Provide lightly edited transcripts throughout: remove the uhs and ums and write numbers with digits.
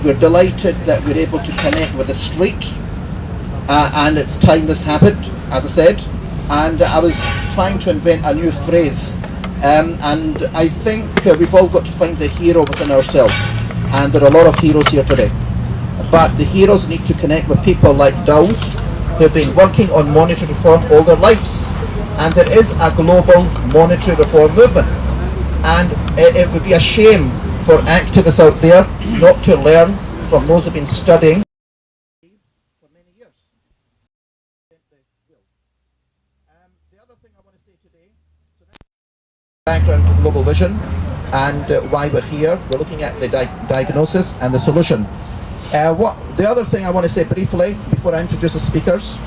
We're delighted that we're able to connect with the street, and it's time this happened, as I said. And I was trying to invent a new phrase, and I think we've all got to find the hero within ourselves, and there are a lot of heroes here today. But the heroes need to connect with people like Daoud, who've been working on monetary reform all their lives. And there is a global monetary reform movement. And it would be a shame for activists out there not to learn from those who've been studying for many years. The other thing I want to say today, so background to global vision and why we're here. We're looking at the diagnosis and the solution. The other thing I want to say briefly before I introduce the speakers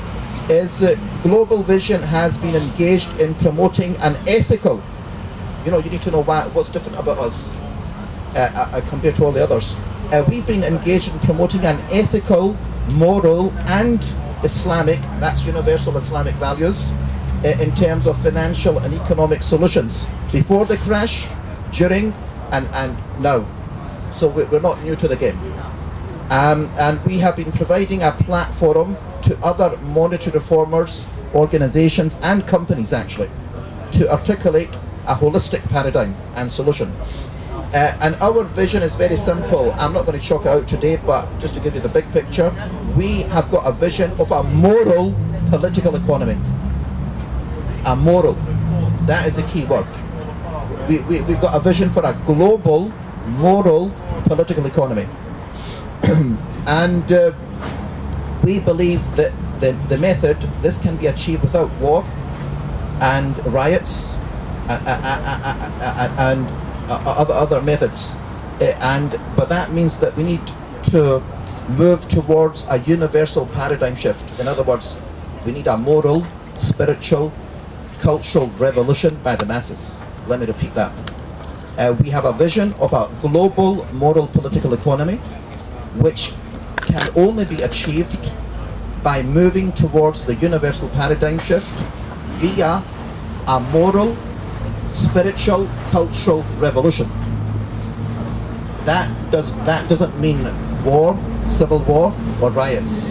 is Global Vision has been engaged in promoting an ethical, you need to know what's different about us compared to all the others. We've been engaged in promoting an ethical, moral and Islamic, that's universal Islamic values, in terms of financial and economic solutions before the crash, during and now. So we're not new to the game. And we have been providing a platform to other monetary reformers, organizations and companies actually, to articulate a holistic paradigm and solution. And our vision is very simple. I'm not going to chalk it out today, but just to give you the big picture, we have got a vision of a moral political economy. A moral, that is the key word. We've got a vision for a global, moral political economy. And we believe that the method, this can be achieved without war and riots and other methods. But that means that we need to move towards a universal paradigm shift. In other words, we need a moral, spiritual, cultural revolution by the masses. Let me repeat that. We have a vision of a global moral political economy which can only be achieved by moving towards the universal paradigm shift via a moral, spiritual, cultural revolution. That doesn't mean war, civil war, or riots.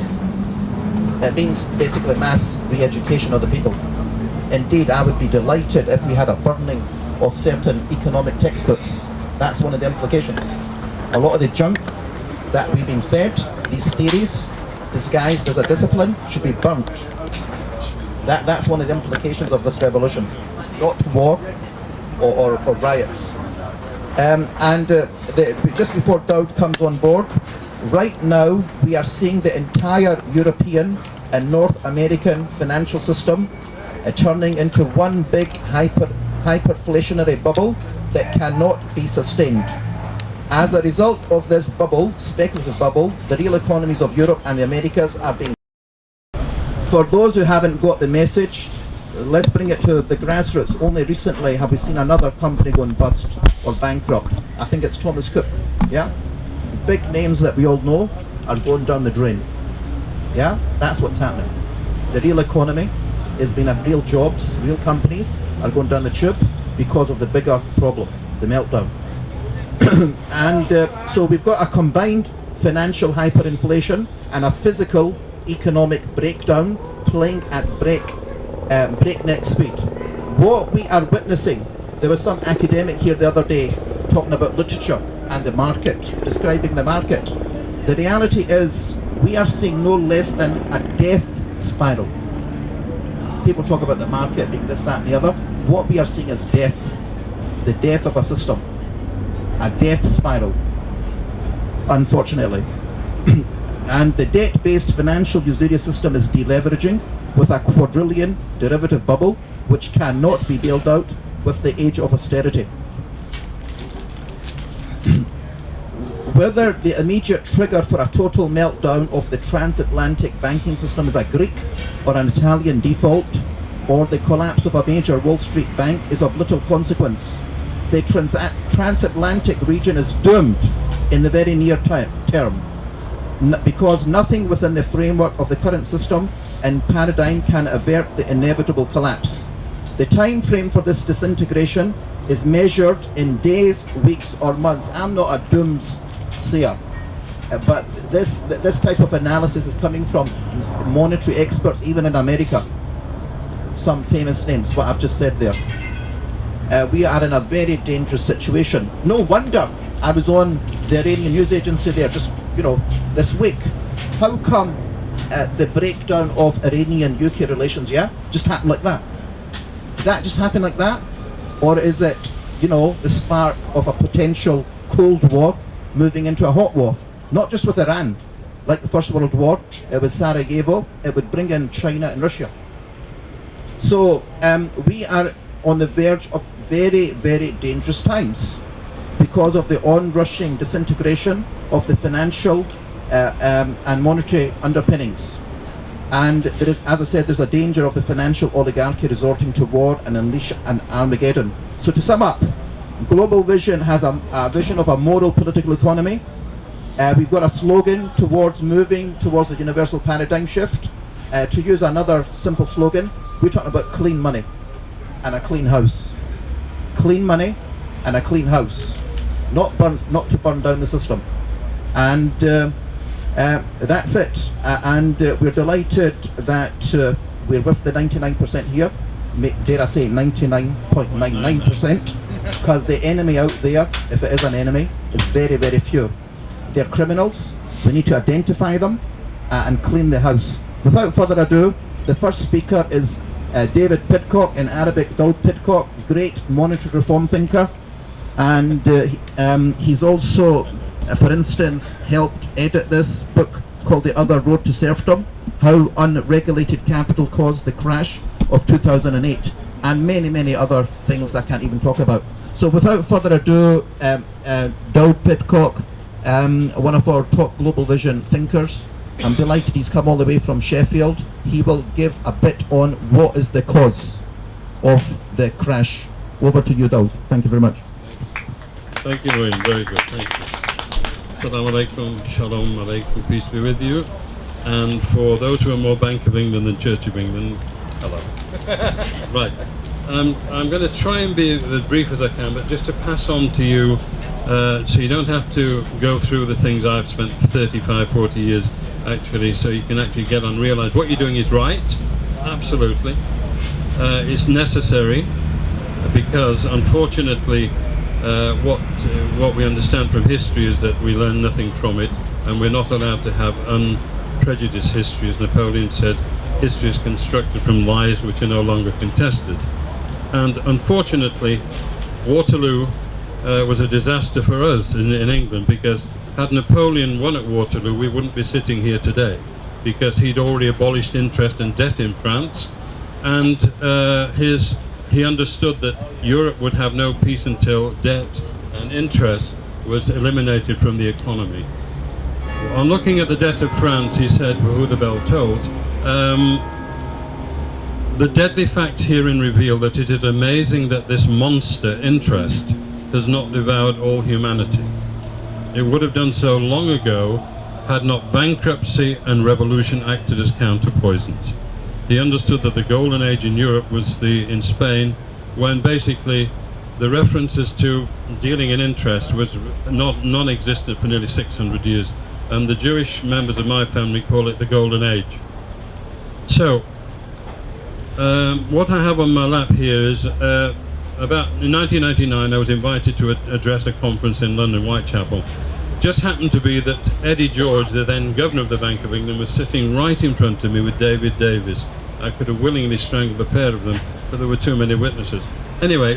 It means basically mass re-education of the people. Indeed, I would be delighted if we had a burning of certain economic textbooks. That's one of the implications. A lot of the junk that we've been fed, these theories, disguised as a discipline, should be burnt. That's one of the implications of this revolution. Not war or riots. Just before Daoud comes on board, right now we are seeing the entire European and North American financial system turning into one big hyperinflationary bubble that cannot be sustained. As a result of this bubble, speculative bubble, the real economies of Europe and the Americas are being... For those who haven't got the message, let's bring it to the grassroots. Only recently have we seen another company going bust or bankrupt. I think it's Thomas Cook, yeah? Big names that we all know are going down the drain. Yeah, that's what's happening. The real economy is being of real jobs, real companies are going down the tube because of the bigger problem, the meltdown. And so we've got a combined financial hyperinflation and a physical economic breakdown playing at breakneck speed. What we are witnessing, there was some academic here the other day talking about literature and the market, describing the market. The reality is we are seeing no less than a death spiral. People talk about the market being this, that and the other. What we are seeing is death, the death of a system, a death spiral, unfortunately. And the debt-based financial usury system is deleveraging with a quadrillion derivative bubble which cannot be bailed out with the age of austerity. Whether the immediate trigger for a total meltdown of the transatlantic banking system is a Greek or an Italian default, or the collapse of a major Wall Street bank is of little consequence. The transatlantic region is doomed in the very near term, because nothing within the framework of the current system and paradigm can avert the inevitable collapse. The time frame for this disintegration is measured in days, weeks or months. I'm not a doomsayer. but this type of analysis is coming from monetary experts, even in America. Some famous names, what I've just said there. We are in a very dangerous situation. No wonder I was on the Iranian news agency there just, this week. How come the breakdown of Iranian-UK relations, just happened like that? Did that just happen like that? Or is it, the spark of a potential Cold War moving into a hot war? Not just with Iran, like the First World War, it was Sarajevo, it would bring in China and Russia. So we are on the verge of very, very dangerous times because of the onrushing disintegration of the financial and monetary underpinnings. And there is, as I said, there's a danger of the financial oligarchy resorting to war and unleash an Armageddon. So to sum up, Global Vision has a vision of a moral political economy. We've got a slogan moving towards a universal paradigm shift. To use another simple slogan, we're talking about clean money and a clean house. Clean money and a clean house. Not to burn down the system. And that's it. And we're delighted that we're with the 99% here. Dare I say 99.99%, because the enemy out there, if it is an enemy, is very, very few. They're criminals. We need to identify them and clean the house. Without further ado, the first speaker is David Pidcock, in Arabic Daud Pidcock, great monetary reform thinker, and he's also, for instance, helped edit this book called The Other Road to Serfdom, How Unregulated Capital Caused the Crash of 2008, and many, many other things I can't even talk about. So without further ado, Daud Pidcock, one of our top Global Vision thinkers. I'm delighted he's come all the way from Sheffield. He will give a bit on what is the cause of the crash. Over to you, Daud. Thank you very much. Thank you, Wayne. Very good. Thank you. Assalamu alaikum, shalom alaikum, peace be with you. And for those who are more Bank of England than Church of England, hello. Right. I'm going to try and be as brief as I can, but just to pass on to you, so you don't have to go through the things I've spent 35, 40 years actually, so you can actually get on, realize what you're doing is right, absolutely. It's necessary, because unfortunately what we understand from history is that we learn nothing from it, and we're not allowed to have unprejudiced history. As Napoleon said, history is constructed from lies which are no longer contested. And unfortunately, Waterloo was a disaster for us in England, because had Napoleon won at Waterloo, we wouldn't be sitting here today, because he'd already abolished interest and debt in France, and he understood that Europe would have no peace until debt and interest was eliminated from the economy. On looking at the debt of France, he said, who the bell tolls, the deadly facts herein reveal that it is amazing that this monster interest has not devoured all humanity. It would have done so long ago had not bankruptcy and revolution acted as counterpoisons. He understood that the golden age in Europe was in Spain, when basically the references to dealing in interest was non-existent for nearly 600 years, and the Jewish members of my family call it the golden age. So what I have on my lap here is in 1999 I was invited to address a conference in London, Whitechapel. Just happened to be that Eddie George, the then governor of the Bank of England, was sitting right in front of me with David Davis. I could have willingly strangled the pair of them, but there were too many witnesses. Anyway,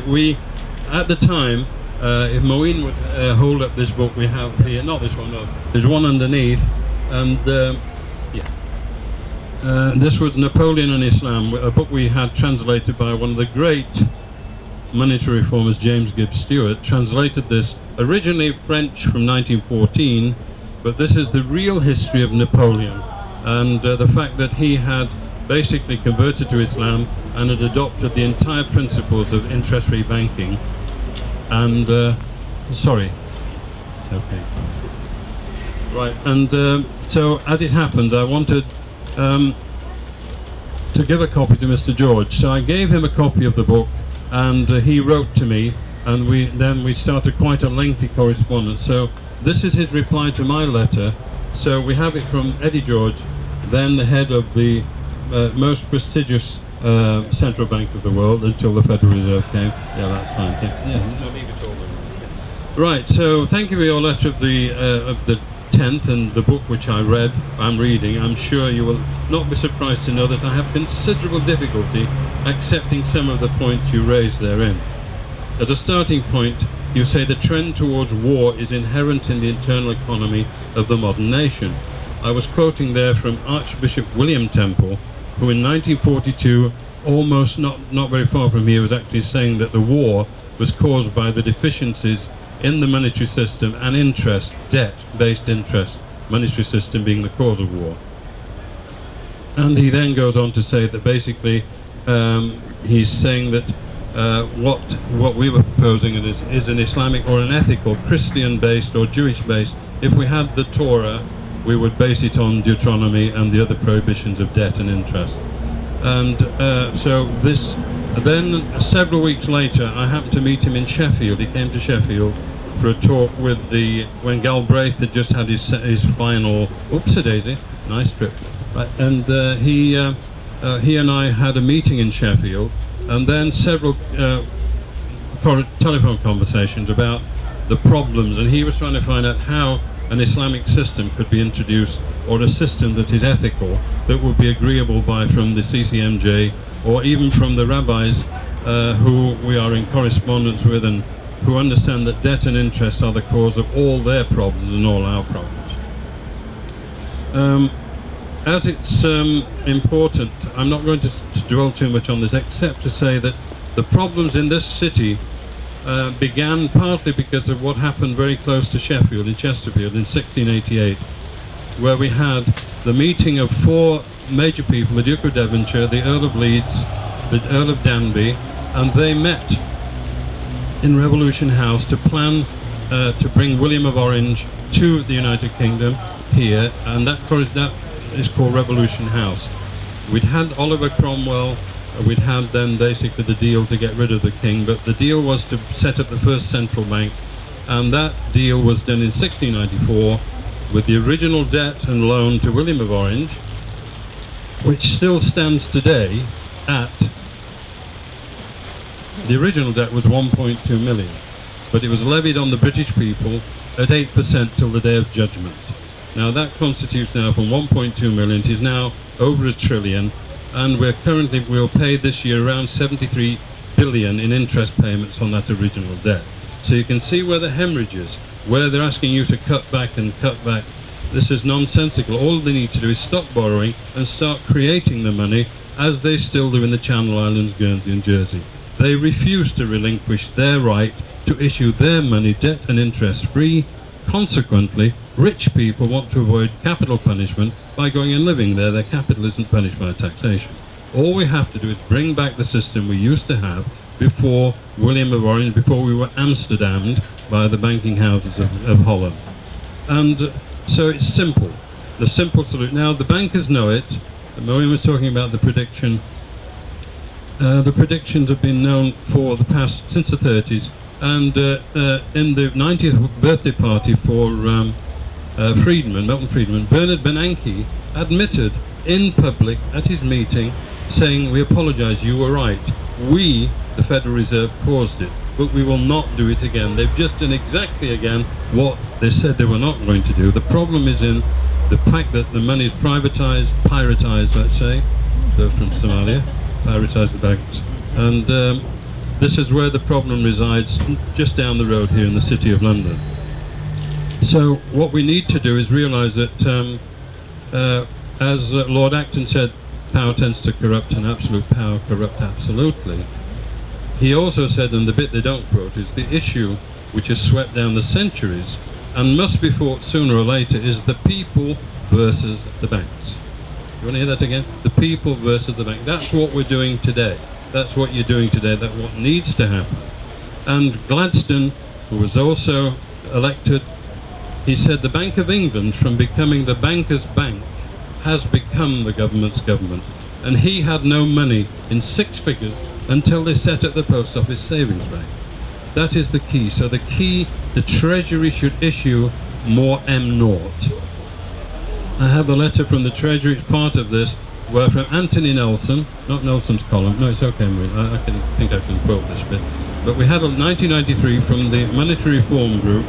at the time, if Moeen would hold up this book we have here, not this one, no, there's one underneath, and this was Napoleon and Islam, a book we had translated by one of the great monetary reformers, James Gibbs Stewart, translated this, originally French from 1914, but this is the real history of Napoleon, and the fact that he had basically converted to Islam and had adopted the entire principles of interest-free banking. And sorry, it's okay. Right, and so as it happens, I wanted to give a copy to Mr. George. So I gave him a copy of the book, and he wrote to me, and we started quite a lengthy correspondence. So this is his reply to my letter. So we have it from Eddie George, then the head of the most prestigious central bank of the world until the Federal Reserve came. Yeah, that's fine. Yeah, no, leave it all there. Right, so thank you for your letter of the 10th and the book which I'm reading. I'm sure you will not be surprised to know that I have considerable difficulty accepting some of the points you raise therein. As a starting point, you say the trend towards war is inherent in the internal economy of the modern nation. I was quoting there from Archbishop William Temple, who in 1942, almost not very far from here, was actually saying that the war was caused by the deficiencies in the monetary system and interest, debt-based interest, monetary system being the cause of war. And he then goes on to say that basically he's saying that what we were proposing is an Islamic or an ethical, Christian-based or Jewish-based. If we had the Torah, we would base it on Deuteronomy and the other prohibitions of debt and interest. And so this, then several weeks later, I happened to meet him in Sheffield. He came to Sheffield for a talk with when Galbraith had just had his final, oops-a-daisy, nice trip. Right, and he and I had a meeting in Sheffield, and then several telephone conversations about the problems, and he was trying to find out how an Islamic system could be introduced, or a system that is ethical, that would be agreeable from the CCMJ, or even from the rabbis who we are in correspondence with, and who understand that debt and interest are the cause of all their problems and all our problems. As it's important, I'm not going to dwell too much on this, except to say that the problems in this city began partly because of what happened very close to Sheffield, in Chesterfield, in 1688, where we had the meeting of four major people: the Duke of Devonshire, the Earl of Leeds, the Earl of Danby, and they met in Revolution House to plan to bring William of Orange to the United Kingdom here, and that is called Revolution House. We'd had Oliver Cromwell, we'd had then basically the deal to get rid of the king, but the deal was to set up the first central bank, and that deal was done in 1694 with the original debt and loan to William of Orange, which still stands today at, the original debt was 1.2 million, but it was levied on the British people at 8% till the Day of Judgment. Now that constitutes now from 1.2 million, it is now over $1 trillion, and we'll pay this year around 73 billion in interest payments on that original debt. So you can see where the hemorrhage is, where they're asking you to cut back and cut back. This is nonsensical. All they need to do is stop borrowing and start creating the money, as they still do in the Channel Islands, Guernsey and Jersey. They refuse to relinquish their right to issue their money debt and interest free. Consequently, rich people want to avoid capital punishment by going and living there. Their capital isn't punished by taxation. All we have to do is bring back the system we used to have before William of Orange, before we were Amsterdammed by the banking houses of Holland. And so it's simple, the simple solution. Now the bankers know it. William was talking about the prediction. The predictions have been known for the past, since the 30s, and in the 90th birthday party for Milton Friedman, Bernard Bernanke admitted in public at his meeting, saying, "We apologize, you were right. We, the Federal Reserve, caused it, but we will not do it again." They've just done exactly again what they said they were not going to do. The problem is in the fact that the money is privatized, piratized, let's say, those from Somalia, piratize the banks. And this is where the problem resides, just down the road here in the City of London. So what we need to do is realize that, as Lord Acton said, power tends to corrupt and absolute power corrupt absolutely. He also said, and the bit they don't quote, is the issue which has swept down the centuries and must be fought sooner or later is the people versus the banks. You want to hear that again? The people versus the bank. That's what we're doing today. That's what you're doing today. That's what needs to happen. And Gladstone, who was also elected, he said the Bank of England, from becoming the banker's bank, has become the government's government. And he had no money in 6 figures until they set up the Post Office Savings Bank. That is the key. So the key, the Treasury should issue more M0. I have a letter from the Treasury, it's part of this, where from Anthony Nelson, not Nelson's column, no, it's okay, I think I can quote this bit. But we had a 1993 from the Monetary Reform Group.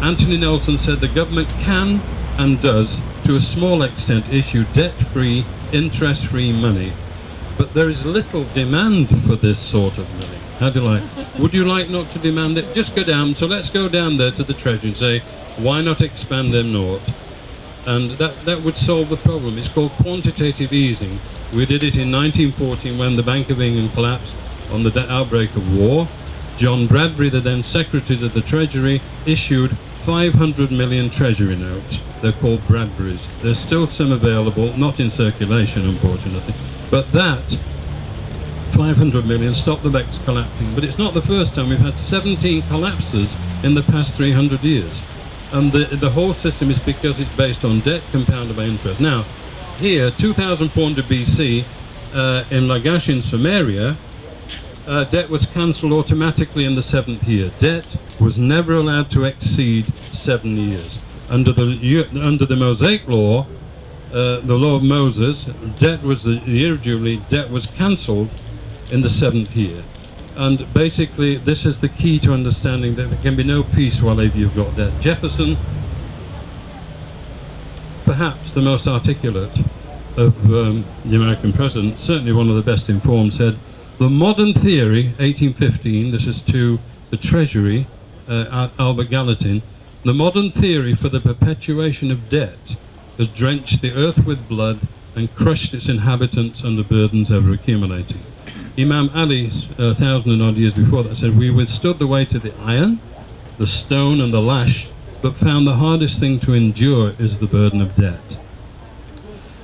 Anthony Nelson said the government can and does, to a small extent, issue debt-free, interest-free money. But there is little demand for this sort of money. How do you like? Would you like not to demand it? Just go down. So let's go down there to the Treasury and say, why not expand M0? And that would solve the problem. It's called quantitative easing. We did it in 1914 when the Bank of England collapsed on the outbreak of war. John Bradbury, the then Secretary of the Treasury, issued 500 million Treasury notes. They're called Bradburys. There's still some available, not in circulation, unfortunately. But that 500 million stopped the banks collapsing. But it's not the first time. We've had 17 collapses in the past 300 years. And the whole system is because it's based on debt compounded by interest. Now, here, 2400 BC, in Lagash in Sumeria, debt was cancelled automatically in the 7th year. Debt was never allowed to exceed 7 years. Under the Mosaic law, the law of Moses, debt was the year of Jubilee, debt was cancelled in the 7th year. And basically, this is the key to understanding that there can be no peace while you've got debt. Jefferson, perhaps the most articulate of the American presidents, certainly one of the best informed, said, the modern theory, 1815, this is to the Treasury, Albert Gallatin, the modern theory for the perpetuation of debt has drenched the earth with blood and crushed its inhabitants under burdens ever accumulating. Imam Ali, 1,000 and odd years before that, said, we withstood the weight of the iron, the stone and the lash, but found the hardest thing to endure is the burden of debt.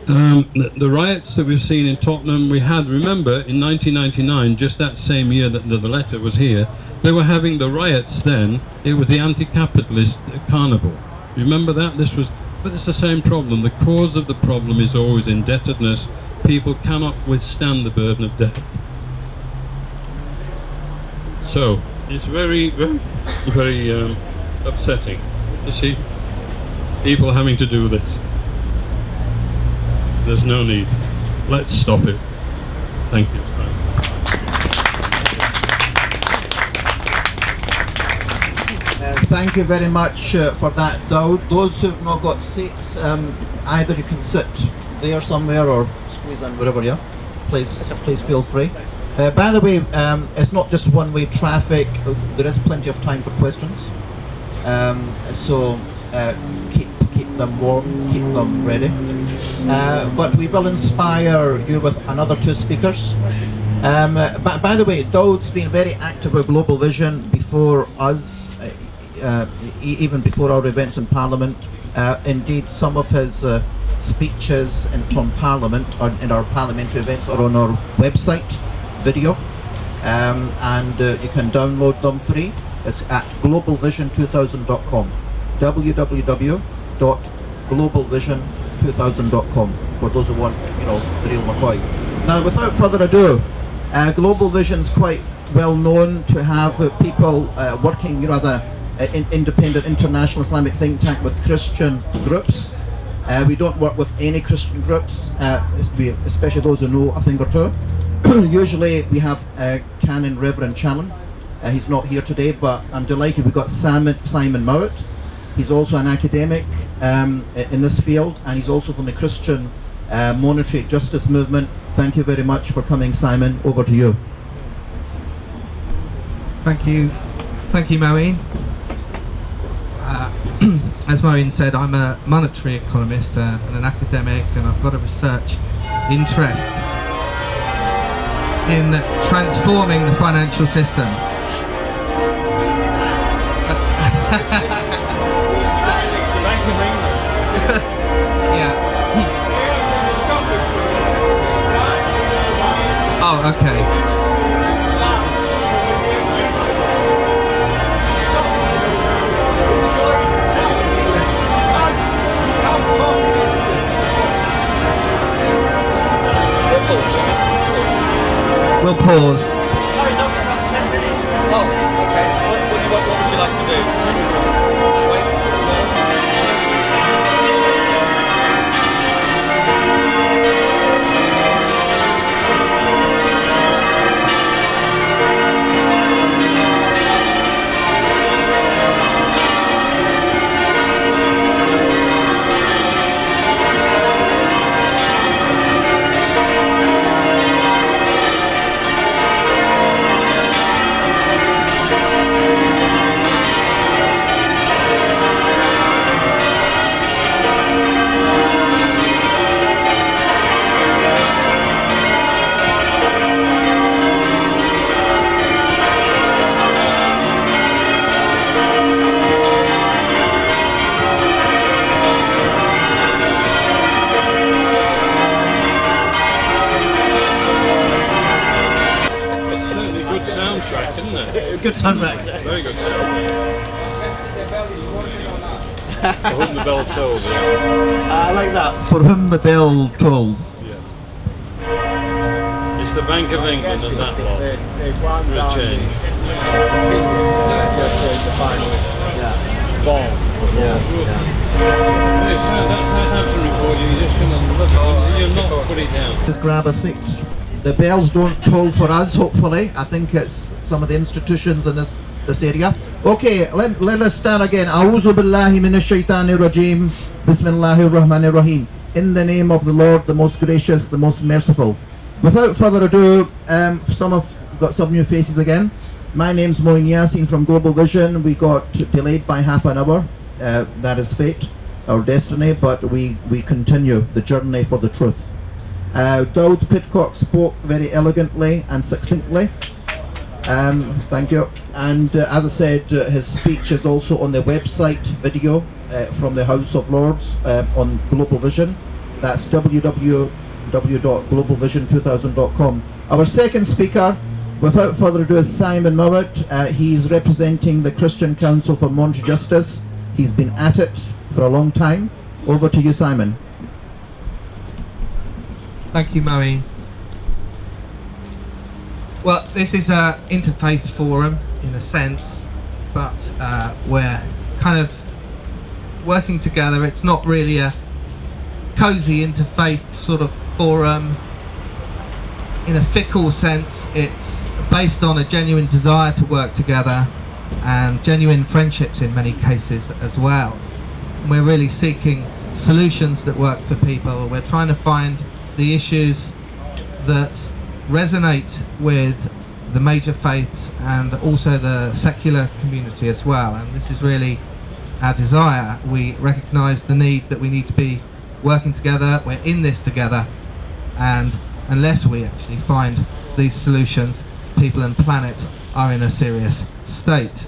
The riots that we've seen in Tottenham, we had, remember, in 1999, just that same year that the letter was here, they were having the riots then. It was the anti-capitalist carnival. Remember that? But it's the same problem. The cause of the problem is always indebtedness. People cannot withstand the burden of debt. So, it's very, very, very upsetting to see people having to do this. There's no need. Let's stop it. Thank you. Thank you very much for that, Dowd. Those who've not got seats, either you can sit there somewhere or squeeze in wherever you are. Please feel free. By the way, it's not just one-way traffic. There is plenty of time for questions. So keep them warm, keep them ready. But we will inspire you with another 2 speakers. By the way, Dowd's been very active with Global Vision before us, even before our events in Parliament. Indeed, some of his speeches from Parliament in our parliamentary events are on our website, video, and you can download them free. It's at globalvision2000.com, www.globalvision2000.com, for those who want, the real McCoy. Now, without further ado, Global Vision's quite well known to have people working, as an independent international Islamic think tank with Christian groups. We don't work with any Christian groups, especially those who know a thing or two. Usually we have Canon Reverend Challen. He's not here today, but I'm delighted we've got Simon Mowat. He's also an academic in this field, and he's also from the Christian Monetary Justice Movement. Thank you very much for coming, Simon. Over to you. Thank you, Moeen. As Moeen said, I'm a monetary economist and an academic, and I've got a research interest in transforming the financial system. Yeah. Oh, okay. We'll pause. Carries on for about 10 minutes. Oh, okay. What would you like to do? Wait. sound right. Very good sound. For whom the bell tolls, yeah. I like that. For whom the bell tolls. Yeah. It's the Bank of England and that lot. For a change. That Southampton report, you're just going to look at it, you'll not put it down. Just grab a seat. The bells don't toll for us, hopefully. I think it's some of the institutions in this area. Okay, let us start again. A'udhu billahi minash shaitanir rajim. Bismillahir rahmanir rahim. In the name of the Lord, the most gracious, the most merciful. Without further ado, got some new faces again. My name's Moin Yassin from Global Vision. We got delayed by half an hour. That is fate, our destiny, but we continue the journey for the truth. Daud Pidcock spoke very elegantly and succinctly. Thank you. And as I said, his speech is also on the website video from the House of Lords on Global Vision. That's www.globalvision2000.com. Our second speaker, without further ado, is Simon Mowat. He's representing the Christian Council for Monetary Justice. He's been at it for a long time. Over to you, Simon. Thank you, Moeen. Well, this is an interfaith forum in a sense, but we're kind of working together. It's not really a cozy interfaith sort of forum. In a fickle sense, it's based on a genuine desire to work together and genuine friendships in many cases as well. And we're really seeking solutions that work for people. We're trying to find the issues that resonate with the major faiths and also the secular community as well, and this is really our desire. We recognise the need that we need to be working together. We're in this together, and unless we actually find these solutions, people and planet are in a serious state.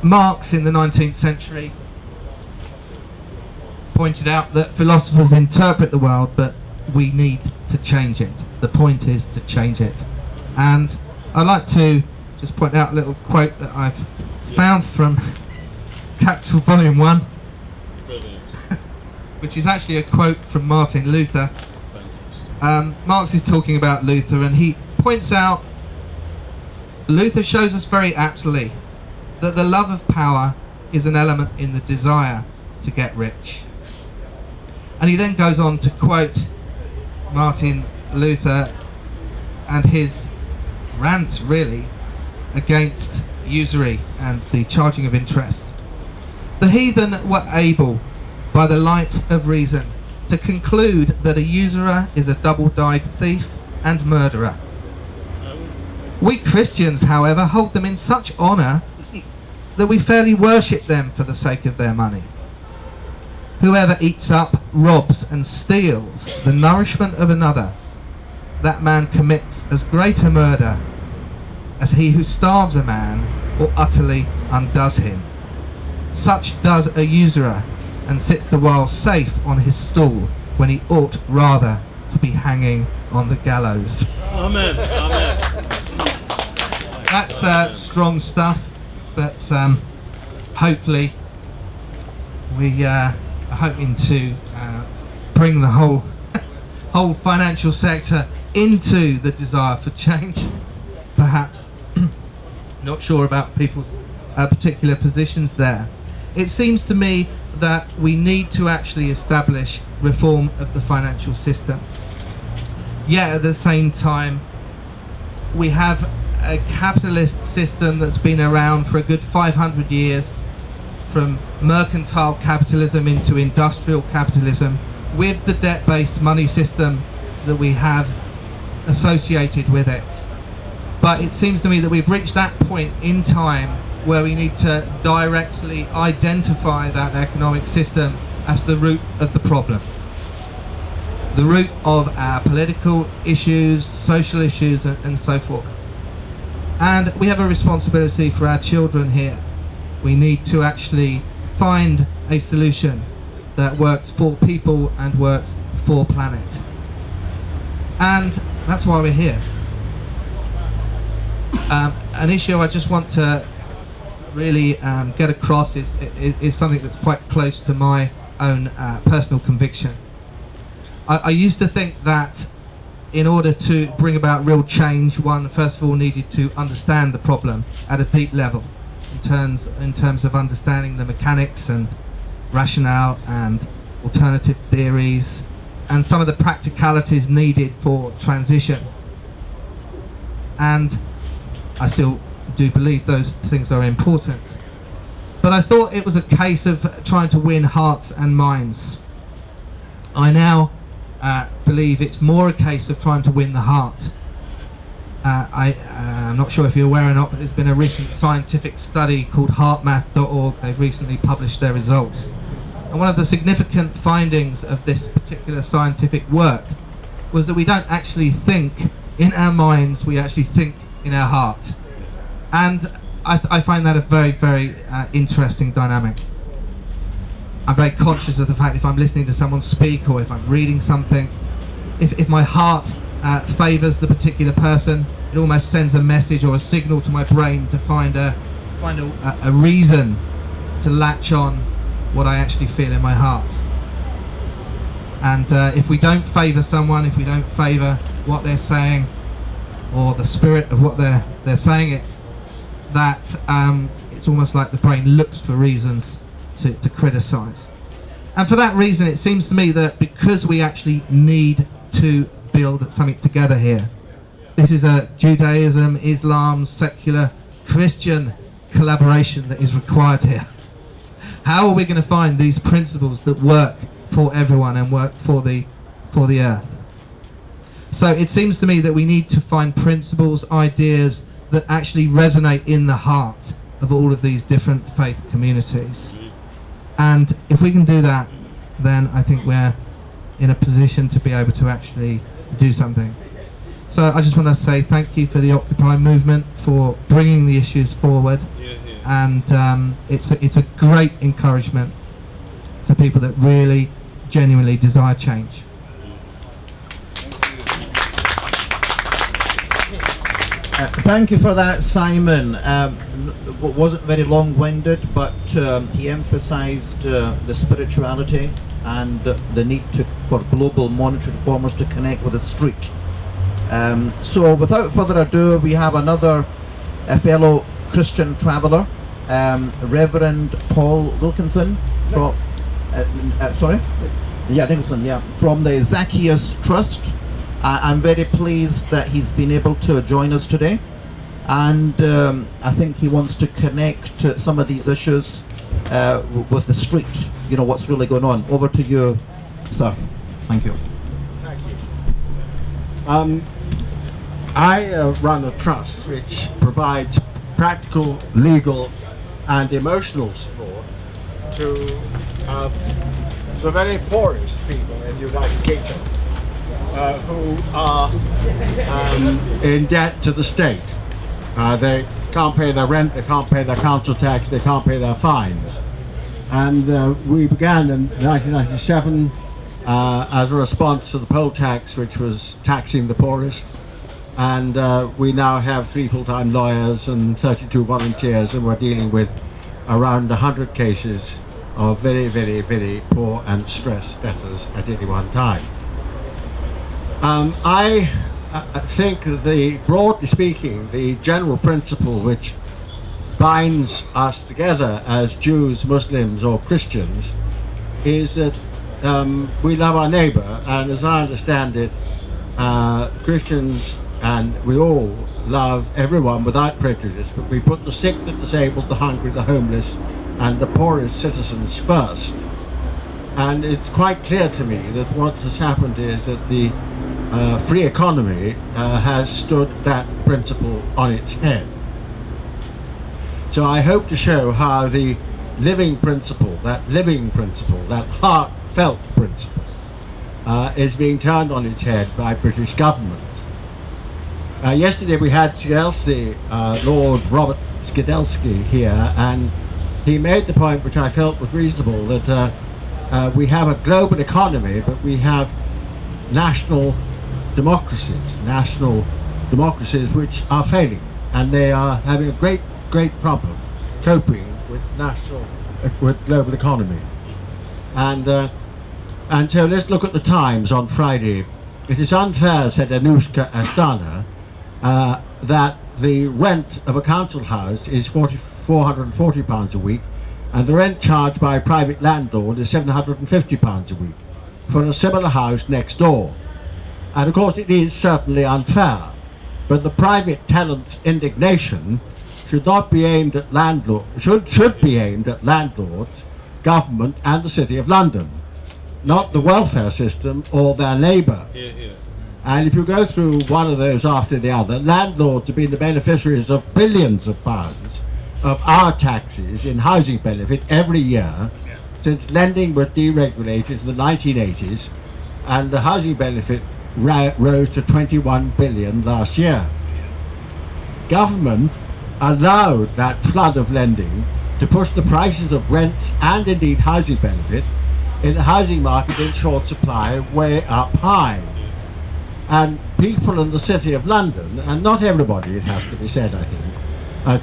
Marx in the 19th century pointed out that philosophers interpret the world, but we need to change it. The point is to change it. And I'd like to just point out a little quote that I've found from Capital Volume 1, which is actually a quote from Martin Luther. Marx is talking about Luther, and he points out, Luther shows us very aptly that the love of power is an element in the desire to get rich. And he then goes on to quote Martin Luther and his rant, really, against usury and the charging of interest. The heathen were able, by the light of reason, to conclude that a usurer is a double-dyed thief and murderer. We Christians, however, hold them in such honour that we fairly worship them for the sake of their money. Whoever eats up, robs and steals the nourishment of another, that man commits as great a murder as he who starves a man or utterly undoes him. Such does a usurer, and sits the while safe on his stool, when he ought rather to be hanging on the gallows. Amen. Amen. That's strong stuff, but hopefully we are hoping to bring the whole financial sector into the desire for change. Perhaps not sure about people's particular positions there. It seems to me that we need to actually establish reform of the financial system. Yet at the same time, we have a capitalist system that's been around for a good 500 years, from mercantile capitalism into industrial capitalism, with the debt-based money system that we have associated with it. But it seems to me that we've reached that point in time where we need to directly identify that economic system as the root of the problem. The root of our political issues, social issues, and so forth. And we have a responsibility for our children here. We need to actually find a solution that works for people and works for planet. And that's why we're here. An issue I just want to really get across is something that's quite close to my own personal conviction. I used to think that in order to bring about real change, one first of all needed to understand the problem at a deep level, in terms of understanding the mechanics and rationale and alternative theories and some of the practicalities needed for transition. And I still do believe those things are important. But I thought it was a case of trying to win hearts and minds. I now believe it's more a case of trying to win the heart. I'm not sure if you're aware or not, but there's been a recent scientific study called heartmath.org. They've recently published their results. And one of the significant findings of this particular scientific work was that we don't actually think in our minds, we actually think in our heart. And I find that a very, very interesting dynamic. I'm very conscious of the fact if I'm listening to someone speak or if I'm reading something, if my heart favours the particular person, it almost sends a message or a signal to my brain to find a reason to latch on what I actually feel in my heart. And if we don't favour someone, if we don't favour what they're saying or the spirit of what they're saying, it's almost like the brain looks for reasons to criticise. And for that reason, it seems to me that because we actually need to build something together here, this is a Judaism, Islam, secular, Christian collaboration that is required here. How are we going to find these principles that work for everyone and work for the earth? So it seems to me that we need to find principles, ideas that actually resonate in the heart of all of these different faith communities. And if we can do that, then I think we're in a position to be able to actually do something. So I just want to say thank you for the Occupy movement, for bringing the issues forward. And it's a great encouragement to people that really genuinely desire change. Thank you for that, Simon. Wasn't very long-winded, but he emphasised the spirituality and the need for global monetary reformers to connect with the street. So without further ado, we have another fellow Christian traveller, Reverend Paul Wilkinson from Nicholson, from the Zacchaeus Trust. I'm very pleased that he's been able to join us today, and I think he wants to connect some of these issues with the street, you know, what's really going on. Over to you, sir. Thank you. Thank you. I run a trust which provides practical, legal and emotional support to the very poorest people in the United Kingdom who are in debt to the state. They can't pay their rent, they can't pay their council tax, they can't pay their fines. And we began in 1997 as a response to the poll tax, which was taxing the poorest. And we now have 3 full-time lawyers and 32 volunteers, and we're dealing with around 100 cases of very, very, very poor and stressed debtors at any one time. I think that broadly speaking, the general principle which binds us together as Jews, Muslims or Christians is that we love our neighbour, and as I understand it, Christians and we all love everyone without prejudice, but we put the sick, the disabled, the hungry, the homeless and the poorest citizens first. And it's quite clear to me that what has happened is that the free economy has stood that principle on its head. So I hope to show how the living principle, that heartfelt principle, is being turned on its head by British government. Yesterday we had Skidelsky, Lord Robert Skidelsky here, and he made the point, which I felt was reasonable, that we have a global economy, but we have national democracies which are failing. and they are having a great problem coping with with global economy. And so let's look at the Times on Friday. It is unfair, said Anushka Astana, that the rent of a council house is £440 a week, and the rent charged by a private landlord is £750 a week for a similar house next door. And of course it is certainly unfair, but the private tenant's indignation should not be aimed at should be aimed at landlords, government and the City of London, not the welfare system or their neighbour. And if you go through one of those after the other, landlords have been the beneficiaries of billions of pounds of our taxes in housing benefit every year since lending was deregulated in the 1980s, and the housing benefit rose to 21 billion last year. Government allowed that flood of lending to push the prices of rents and indeed housing benefit in the housing market in short supply way up high. And people in the City of London, and not everybody, it has to be said, I think,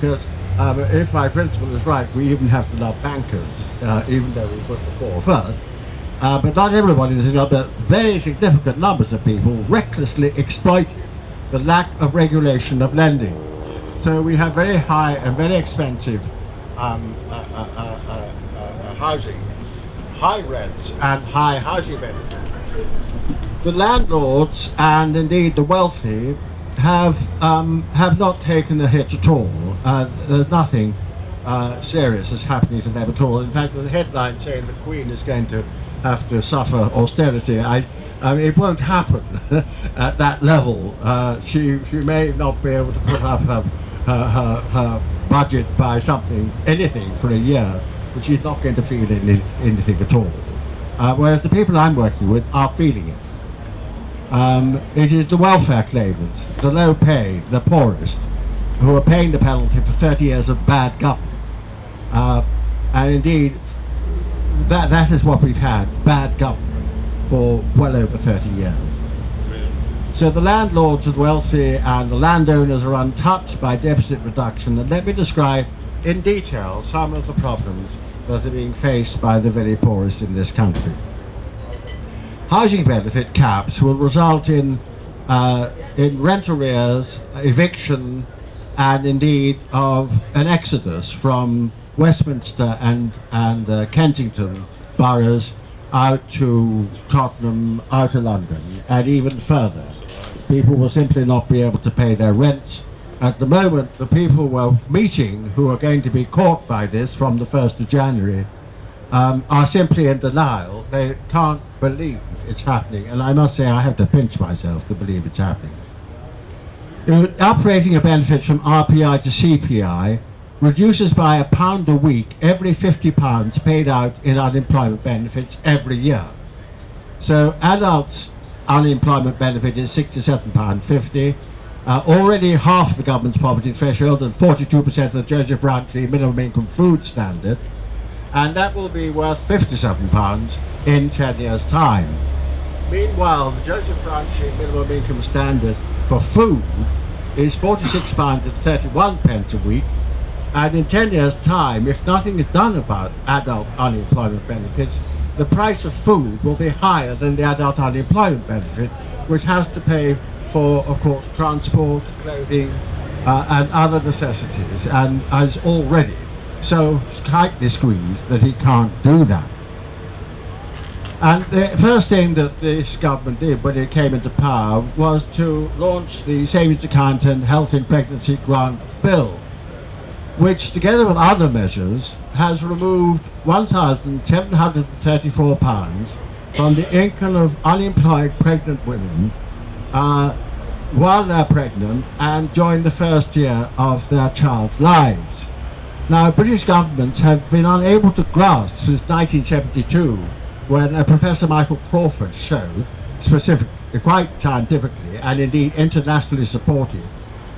because if my principle is right, we even have to love bankers, even though we put the poor first. But not everybody, but very significant numbers of people recklessly exploited the lack of regulation of lending. So we have very high and very expensive housing, high rents and high housing benefits. The landlords and indeed the wealthy have not taken a hit at all. There's nothing serious is happening to them at all. In fact, the headline saying the Queen is going to have to suffer austerity, I mean, it won't happen at that level. She may not be able to put up her budget by anything for a year, but she's not going to feel anything at all. Whereas the people I'm working with are feeling it. It is the welfare claimants, the low paid, the poorest, who are paying the penalty for 30 years of bad government. And indeed, that is what we've had, bad government, for well over 30 years. So the landlords and wealthy and the landowners are untouched by deficit reduction. And let me describe in detail some of the problems that are being faced by the very poorest in this country. Housing benefit caps will result in rent arrears, eviction, and indeed of an exodus from Westminster and Kensington boroughs out to Tottenham, out to London, and even further. People will simply not be able to pay their rents. At the moment, the people we're meeting who are going to be caught by this from the 1st of January are simply in denial. They can't believe it's happening, and I must say I have to pinch myself to believe it's happening. Uprating a benefit from RPI to CPI reduces by £1 a week every £50 paid out in unemployment benefits every year. So adults' unemployment benefit is £67.50. Already half the government's poverty threshold and 42% of the Joseph Roundtree minimum income food standard, and that will be worth £57 in 10 years' time. Meanwhile, the Joseph Roundtree minimum income standard for food is £46.31 a week, and in 10 years' time, if nothing is done about adult unemployment benefits, the price of food will be higher than the adult unemployment benefit, which has to pay for, of course, transport, clothing, and other necessities, and is already so tightly squeezed that he can't do that. And the first thing that this government did when it came into power was to launch the Savings Account and Health in Pregnancy Grant Bill, which, together with other measures, has removed £1,734 from the income of unemployed pregnant women while they're pregnant and during the first year of their child's lives. Now, British governments have been unable to grasp since 1972, when Professor Michael Crawford showed, specifically, quite scientifically, and indeed internationally supported,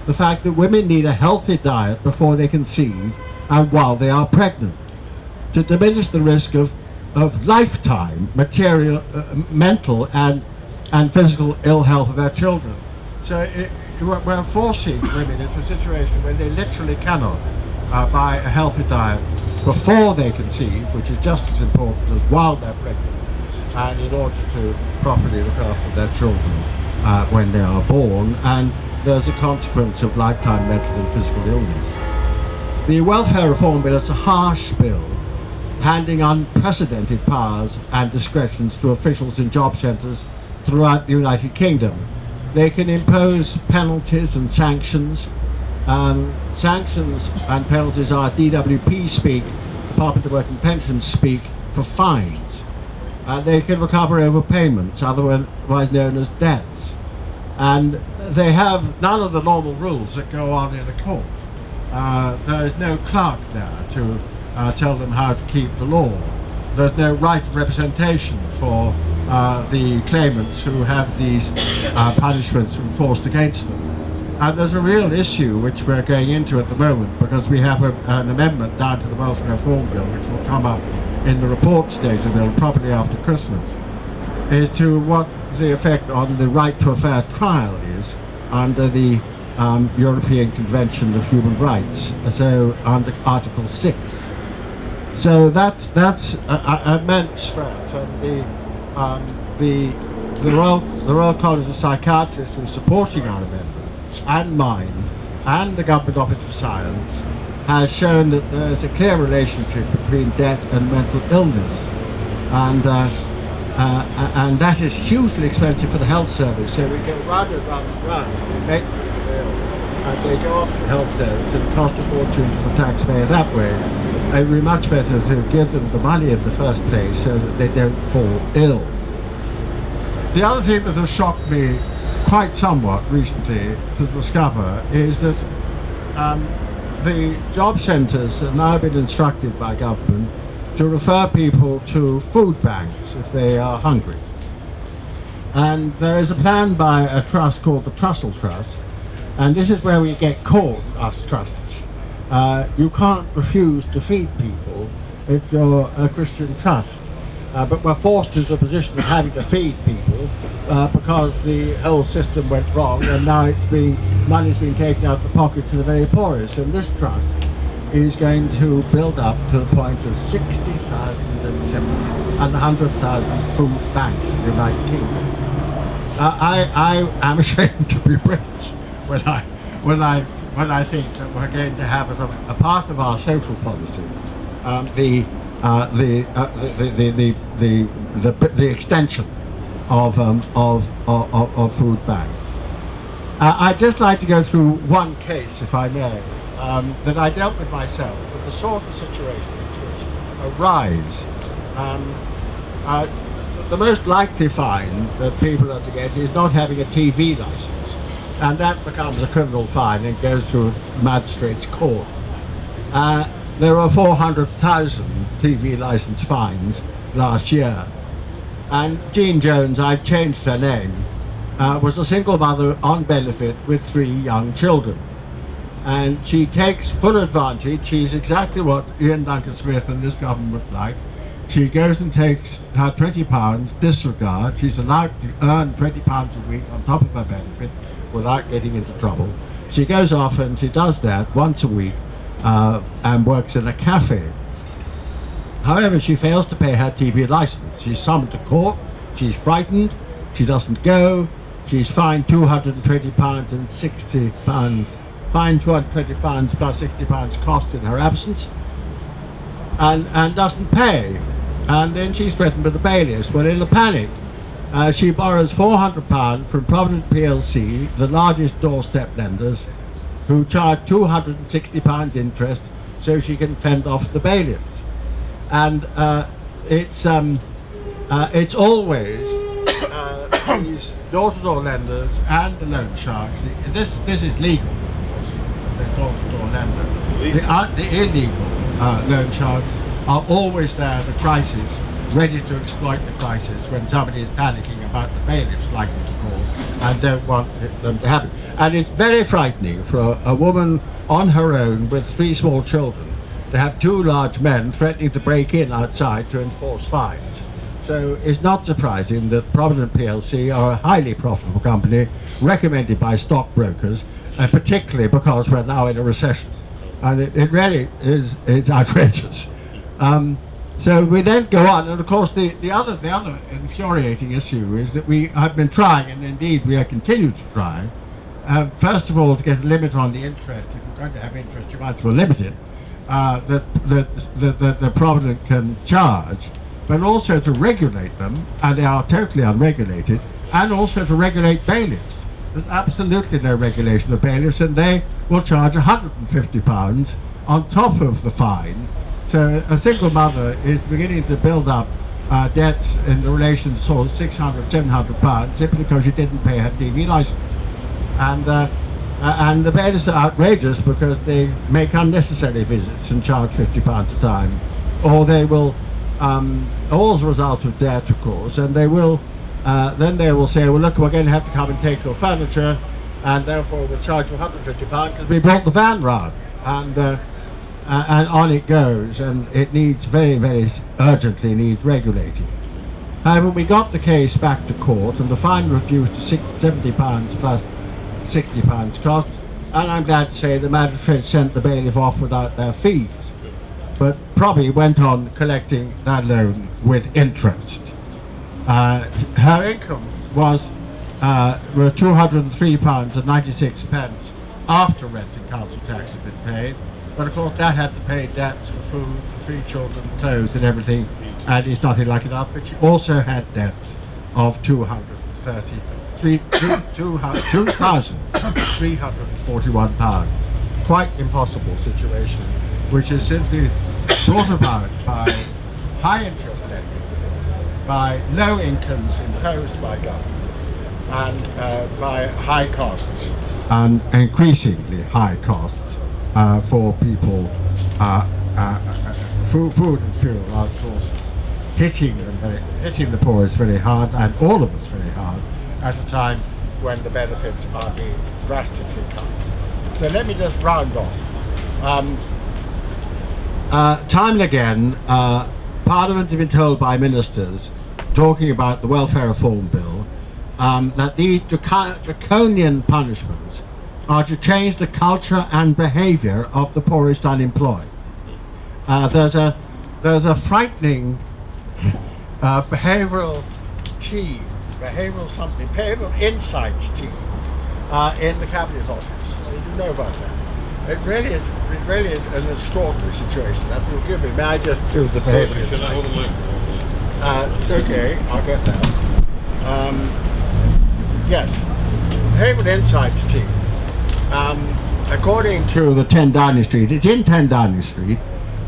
the fact that women need a healthy diet before they conceive and while they are pregnant, to diminish the risk of lifetime mental and physical ill health of their children. So we're forcing women into a situation where they literally cannot buy a healthy diet before they conceive, which is just as important as while they're pregnant, and in order to properly look after their children when they are born, and there's a consequence of lifetime mental and physical illness. The welfare reform bill is a harsh bill, handing unprecedented powers and discretions to officials in job centres throughout the United Kingdom. They can impose penalties and sanctions. Sanctions and penalties are DWP speak, Department of Work and Pensions speak, for fines. They can recover overpayments, otherwise known as debts. And they have none of the normal rules that go on in a court. There is no clerk there to tell them how to keep the law. There's no right of representation for the claimants who have these punishments enforced against them. And there's a real issue which we're going into at the moment, because we have an amendment down to the Welfare Reform Bill, which will come up in the report stage of the bill probably after Christmas, is to what the effect on the right to a fair trial is under the European Convention of Human Rights, so under Article 6. So that's immense stress, and the Royal College of Psychiatrists, who are supporting our amendment, and mine, and the Government Office for Science, has shown that there's a clear relationship between debt and mental illness, and that is hugely expensive for the health service. So we go round and round and round, we make people ill, and they go off to the health service and cost a fortune to the taxpayer that way. It would be much better to give them the money in the first place so that they don't fall ill. The other thing that has shocked me quite somewhat recently to discover is that the job centres have now been instructed by government to refer people to food banks if they are hungry. And there is a plan by a trust called the Trussell Trust, and this is where we get caught, us trusts. You can't refuse to feed people if you're a Christian trust. But we're forced into a position of having to feed people because the whole system went wrong, and now money's been taken out of the pockets of the very poorest. And this trust is going to build up to the point of 60,000 and 100,000 food banks in the United Kingdom. I am ashamed to be British when I think that we're going to have as a part of our social policy the extension of food banks. I'd just like to go through one case, if I may, that I dealt with myself, with the sort of situations which arise. The most likely fine that people are to get is not having a TV license, and that becomes a criminal fine and goes through a magistrate's court. There were 400,000 TV license fines last year, and Jean Jones, I've changed her name, was a single mother on benefit with 3 young children, and she takes full advantage. She's exactly what Ian Duncan Smith and this government like. She goes and takes her £20 disregard. She's allowed to earn £20 a week on top of her benefit without getting into trouble. She goes off and she does that once a week and works in a cafe. However, she fails to pay her TV license. She's summoned to court, she's frightened, she doesn't go, she's fined £220 and £60, fined £220 plus £60 cost in her absence, and doesn't pay. And then she's threatened with the bailiffs. Well, in a panic, she borrows £400 from Provident PLC, the largest doorstep lenders, who charge £260 interest so she can fend off the bailiffs. And it's always these door-to-door lenders and the loan sharks. This is legal, of course, the door-to-door lender. The illegal loan sharks are always there at the crisis, ready to exploit the crisis when somebody is panicking about the bailiffs likely to call and don't want them to happen. And it's very frightening for a woman on her own with 3 small children to have 2 large men threatening to break in outside to enforce fines. So it's not surprising that Provident PLC are a highly profitable company recommended by stockbrokers, and particularly because we're now in a recession. And it really is, it's outrageous. So we then go on, and of course the other infuriating issue is that we have been trying, and indeed we are continuing to try, first of all to get a limit on the interest. If you're going to have interest, you might as well limit it, that Provident can charge, but also to regulate them, and they are totally unregulated, and also to regulate bailiffs. There's absolutely no regulation of bailiffs, and they will charge £150 on top of the fine. So a single mother is beginning to build up debts in the relation to sort of £600, £700 simply because she didn't pay her TV license. And the bailiffs are outrageous because they make unnecessary visits and charge £50 a time, or they will, all as a result of debt, of course, and they will. Then they will say, well, look, we're going to have to come and take your furniture, and therefore we'll charge you £150 because we brought the van round. And on it goes, and it needs very, very urgently needs regulating. However, we got the case back to court, and the fine reduced to £70 plus £60 cost, and I'm glad to say the magistrate sent the bailiff off without their fees. But probably went on collecting that loan with interest. Her income were £203.96 after rent and council tax had been paid, but of course that had to pay debts for food, for 3 children, clothes and everything, and it's nothing like enough. But she also had debts of £2,341. Quite impossible situation, which is simply brought about by high interest lending, by low incomes imposed by government, and by high costs, and increasingly high costs for people. Food and fuel are, of course, hitting the poor is very hard, and all of us very hard, at a time when the benefits are being drastically cut. So let me just round off. Time and again, Parliament has been told by ministers talking about the Welfare Reform Bill that these draconian punishments are to change the culture and behaviour of the poorest unemployed. There's a frightening behavioural team, behavioural insights team in the Cabinet Office. Did you know about that? It really is an extraordinary situation. If you'll give me, may I just do the behavioural Should I hold the microphone? it's okay, I'll get that. Yes, Behavioural Insights team. According to the 10 Downing Street, it's in 10 Downing Street,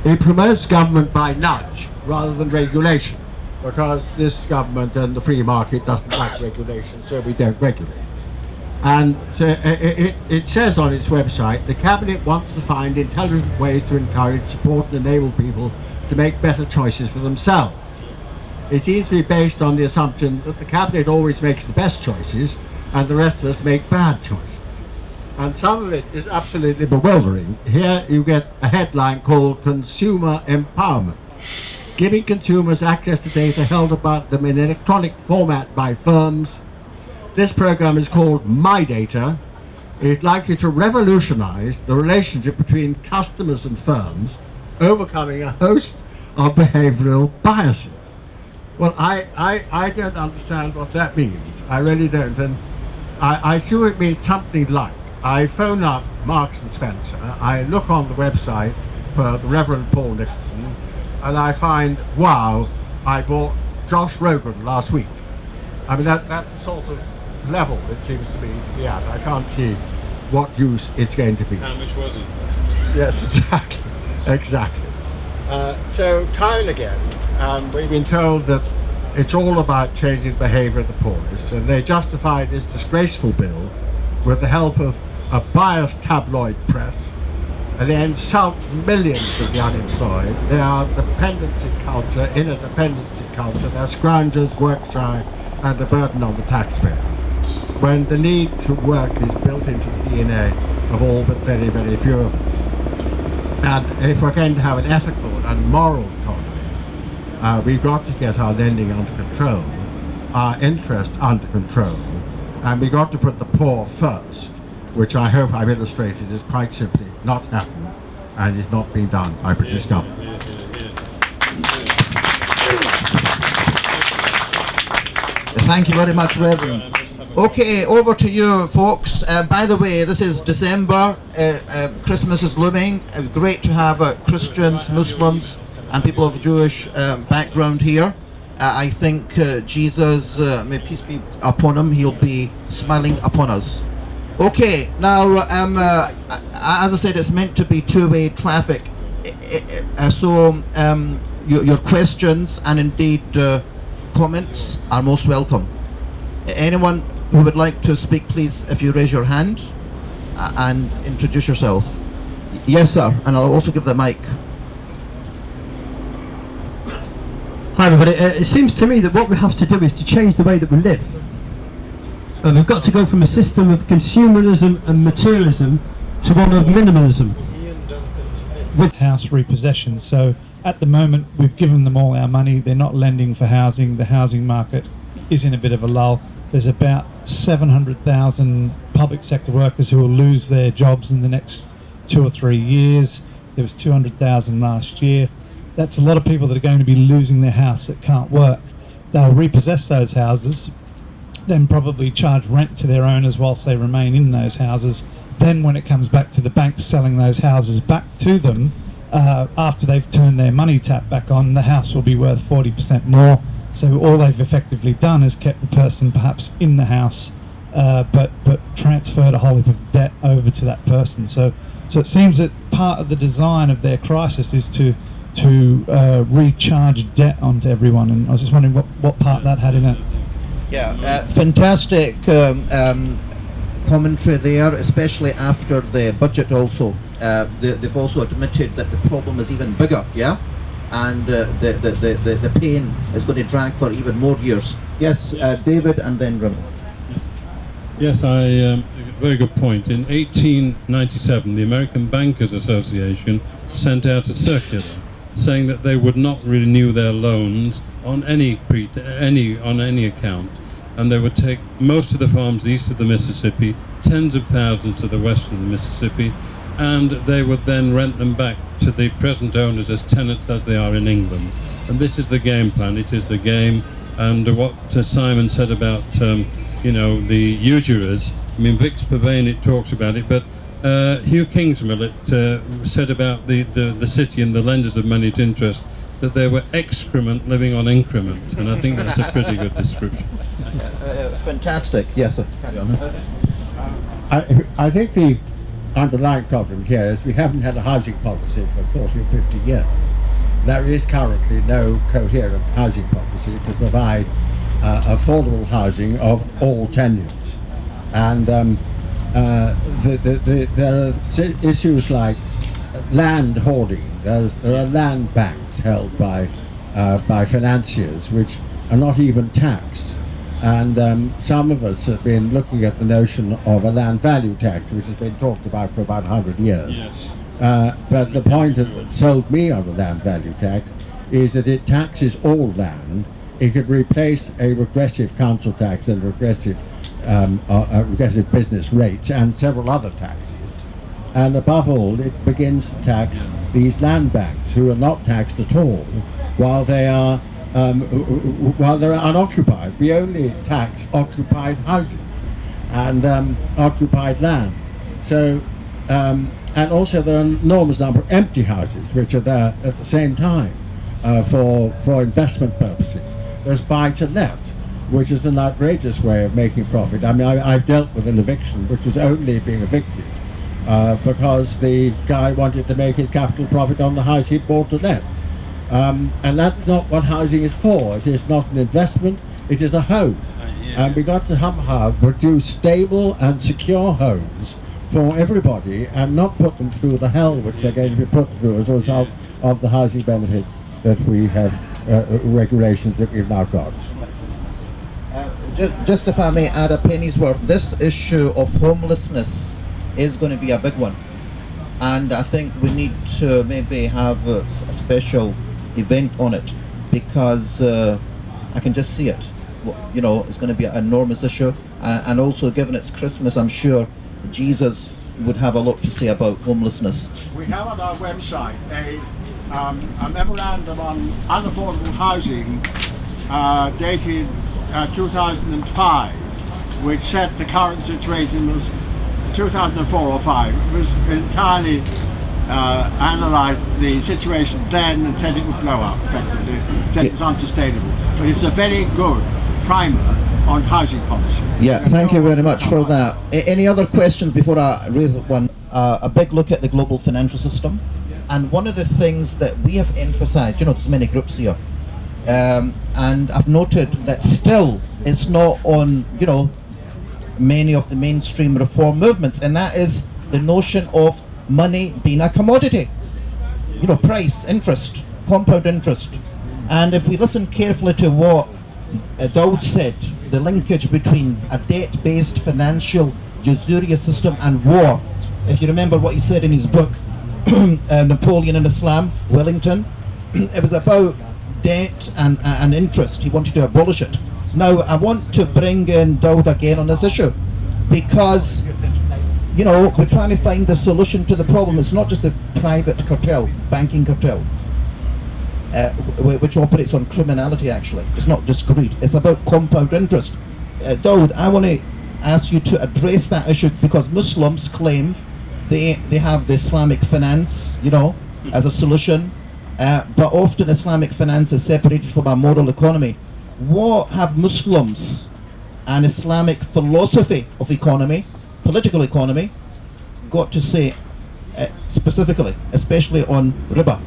it promotes government by nudge rather than regulation, because this government and the free market doesn't like regulation, so we don't regulate. And so it says on its website, the Cabinet wants to find intelligent ways to encourage, support and enable people to make better choices for themselves. It seems to be based on the assumption that the Cabinet always makes the best choices and the rest of us make bad choices. And some of it is absolutely bewildering. Here you get a headline called Consumer Empowerment. Giving consumers access to data held about them in electronic format by firms. This program is called My Data. It's likely to revolutionize the relationship between customers and firms, overcoming a host of behavioral biases. Well, I don't understand what that means. I really don't. And I assume it means something like, I phone up Marks and Spencer, I look on the website for the Reverend Paul Nicholson, and I find, wow, I bought Josh Rogan last week. I mean, that's the sort of level it seems to me to be at. I can't see what use it's going to be. How much was it? Yes, exactly. So time and again, we've been told that it's all about changing behaviour of the poorest, and they justify this disgraceful bill with the help of a biased tabloid press, and they insult millions of the unemployed. They are dependency culture, in a dependency culture. They're scroungers, work shy, and a burden on the taxpayer, when the need to work is built into the DNA of all but very, very few of us. And if we're going to have an ethical and moral economy, we've got to get our lending under control, our interest under control, and we've got to put the poor first, which I hope I've illustrated is quite simply not happening and is not being done by British government. Thank you very much, Reverend. Okay, over to you, folks. By the way, this is December. Christmas is looming. Great to have Christians, Muslims, and people of Jewish background here. I think Jesus, may peace be upon him, he'll be smiling upon us. Okay, now, as I said, it's meant to be two-way traffic. So your questions and indeed comments are most welcome. Anyone who would like to speak, please, if you raise your hand and introduce yourself. Yes, sir, and I'll also give the mic. Hi everybody, it seems to me that what we have to do is to change the way that we live. We've got to go from a system of consumerism and materialism to one of minimalism. With house repossession, so at the moment we've given them all our money, they're not lending for housing, the housing market is in a bit of a lull. There's about 700,000 public sector workers who will lose their jobs in the next 2 or 3 years. There was 200,000 last year. That's a lot of people that are going to be losing their house that can't work. They'll repossess those houses, then probably charge rent to their owners whilst they remain in those houses. Then when it comes back to the banks selling those houses back to them, after they've turned their money tap back on, the house will be worth 40% more. So all they've effectively done is kept the person perhaps in the house, but transferred a whole heap of debt over to that person. So it seems that part of the design of their crisis is to recharge debt onto everyone, and I was just wondering what part that had in it. Yeah, fantastic commentary there, especially after the budget also. They've also admitted that the problem is even bigger, yeah? And the pain is going to drag for even more years. Yes, David, and then Rim. Yes, very good point. In 1897, the American Bankers Association sent out a circular saying that they would not renew their loans on any account, and they would take most of the farms east of the Mississippi, tens of thousands to the west of the Mississippi, and they would then rent them back to the present owners as tenants as they are in England. And this is the game plan. It is the game. And what Simon said about the usurers, I mean, Vix Pavane, it talks about it, but Hugh Kingsmill said about the city and the lenders of money to interest that they were excrement living on increment, and I think that's a pretty good description. Fantastic. Yes, sir. Carry on. I think the underlying problem here is we haven't had a housing policy for 40 or 50 years. There is currently no coherent housing policy to provide affordable housing of all tenures. And there are issues like land hoarding. There are land banks held by financiers which are not even taxed. And some of us have been looking at the notion of a land value tax, which has been talked about for about 100 years. Yes. But the point that sold me on the land value tax is that it taxes all land. It could replace a regressive council tax and regressive business rates and several other taxes. And above all, it begins to tax these land banks, who are not taxed at all, while they are unoccupied. We only tax occupied houses and occupied land. So, and also there are an enormous number of empty houses which are there at the same time for investment purposes. There's buy to let, which is an outrageous way of making profit. I mean, I've dealt with an eviction which was only being evicted because the guy wanted to make his capital profit on the house he'd bought to let. And that's not what housing is for. It is not an investment, it is a home. And we've got to somehow produce stable and secure homes for everybody and not put them through the hell which they're going to be put through as a result of the housing benefit that we have, regulations that we've now got. Just if I may add a penny's worth, this issue of homelessness is going to be a big one. And I think we need to maybe have a special event on it. because I can just see it. You know, it's going to be an enormous issue, and also given it's Christmas, I'm sure Jesus would have a lot to say about homelessness. We have on our website a memorandum on unaffordable housing dated 2005, which said the current situation was 2004 or 5. It was entirely analysed the situation then and said it would blow up effectively, said it was unsustainable. But it's a very good primer on housing policy. Yeah, thank you very much for that. Any other questions before I raise one? A big look at the global financial system. And one of the things that we have emphasised, you know, there's many groups here, and I've noted that still it's not on, you know, many of the mainstream reform movements, and that is the notion of money being a commodity. You know, price, interest, compound interest. And if we listen carefully to what Dowd said, the linkage between a debt-based financial usurious system and war. If you remember what he said in his book, Napoleon and Islam, Wellington, it was about debt and interest. He wanted to abolish it. Now, I want to bring in Dowd again on this issue, because, you know, we're trying to find the solution to the problem. It's not just the private cartel, banking cartel, which operates on criminality actually. It's not just greed, it's about compound interest. Dowd, I want to ask you to address that issue, because Muslims claim they have the Islamic finance, you know, as a solution, but often Islamic finance is separated from a moral economy. What have Muslims and Islamic philosophy of economy, political economy, got to say specifically, especially on riba?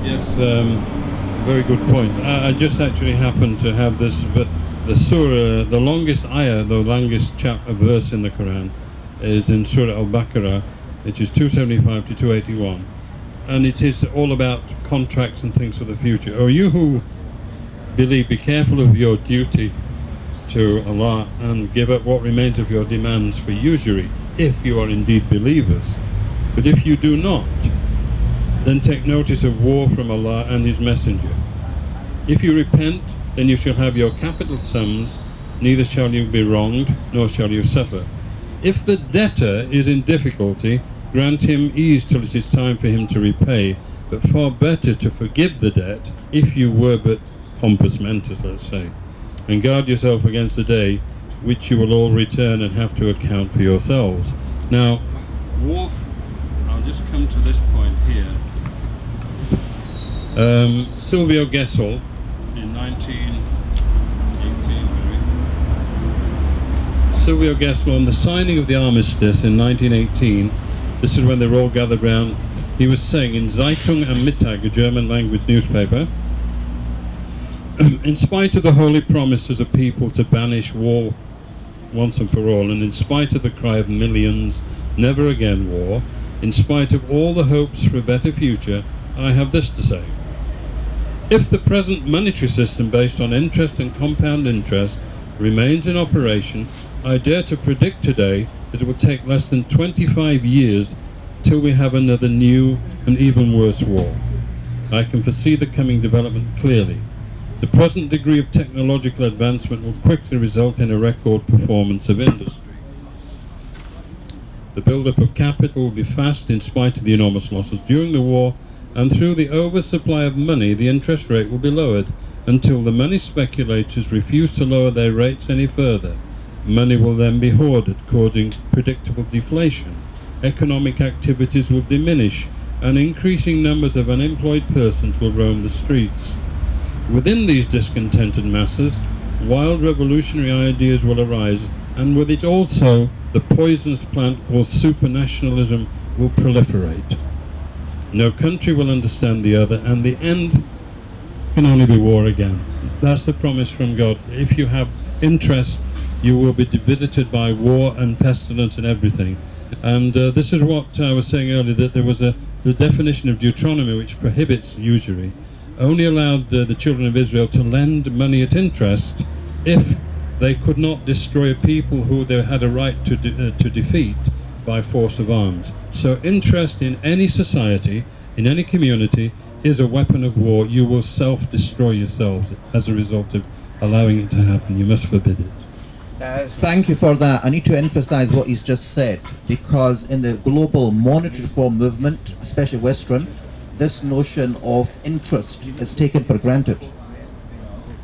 Yes, very good point. I just actually happened to have this, the surah, the longest ayah, the longest verse in the Quran is in Surah Al-Baqarah, which is 275 to 281. And it is all about contracts and things for the future. Oh, you who believe, be careful of your duty to Allah and give up what remains of your demands for usury, if you are indeed believers. But if you do not, then take notice of war from Allah and His Messenger. If you repent, then you shall have your capital sums, neither shall you be wronged, nor shall you suffer. If the debtor is in difficulty, grant him ease till it is time for him to repay, but far better to forgive the debt, if you were but compos mentis, let's say, and guard yourself against the day which you will all return and have to account for yourselves. Now, war, I'll just come to this point here. Silvio Gesell in 1918, Silvio Gesell, on the signing of the armistice in 1918, this is when they were all gathered round, he was saying in Zeitung am Mittag, a German language newspaper, in spite of the holy promises of people to banish war once and for all, and in spite of the cry of millions, never again war, in spite of all the hopes for a better future, I have this to say. If the present monetary system based on interest and compound interest remains in operation, I dare to predict today that it will take less than 25 years till we have another new and even worse war. I can foresee the coming development clearly. The present degree of technological advancement will quickly result in a record performance of industry. The build-up of capital will be fast in spite of the enormous losses during the war, and through the oversupply of money, the interest rate will be lowered until the money speculators refuse to lower their rates any further. Money will then be hoarded, causing predictable deflation. Economic activities will diminish, and increasing numbers of unemployed persons will roam the streets. Within these discontented masses, wild revolutionary ideas will arise, and with it also the poisonous plant called supranationalism will proliferate. No country will understand the other, and the end can only be war again. That's the promise from God. If you have interest, you will be visited by war and pestilence and everything. And this is what I was saying earlier, that there was the definition of Deuteronomy, which prohibits usury, only allowed the children of Israel to lend money at interest if they could not destroy a people who they had a right to defeat by force of arms. So interest in any society, in any community, is a weapon of war. You will self-destroy yourselves as a result of allowing it to happen. You must forbid it. Thank you for that. I need to emphasize what he's just said, because in the global monetary reform movement, especially Western, this notion of interest is taken for granted.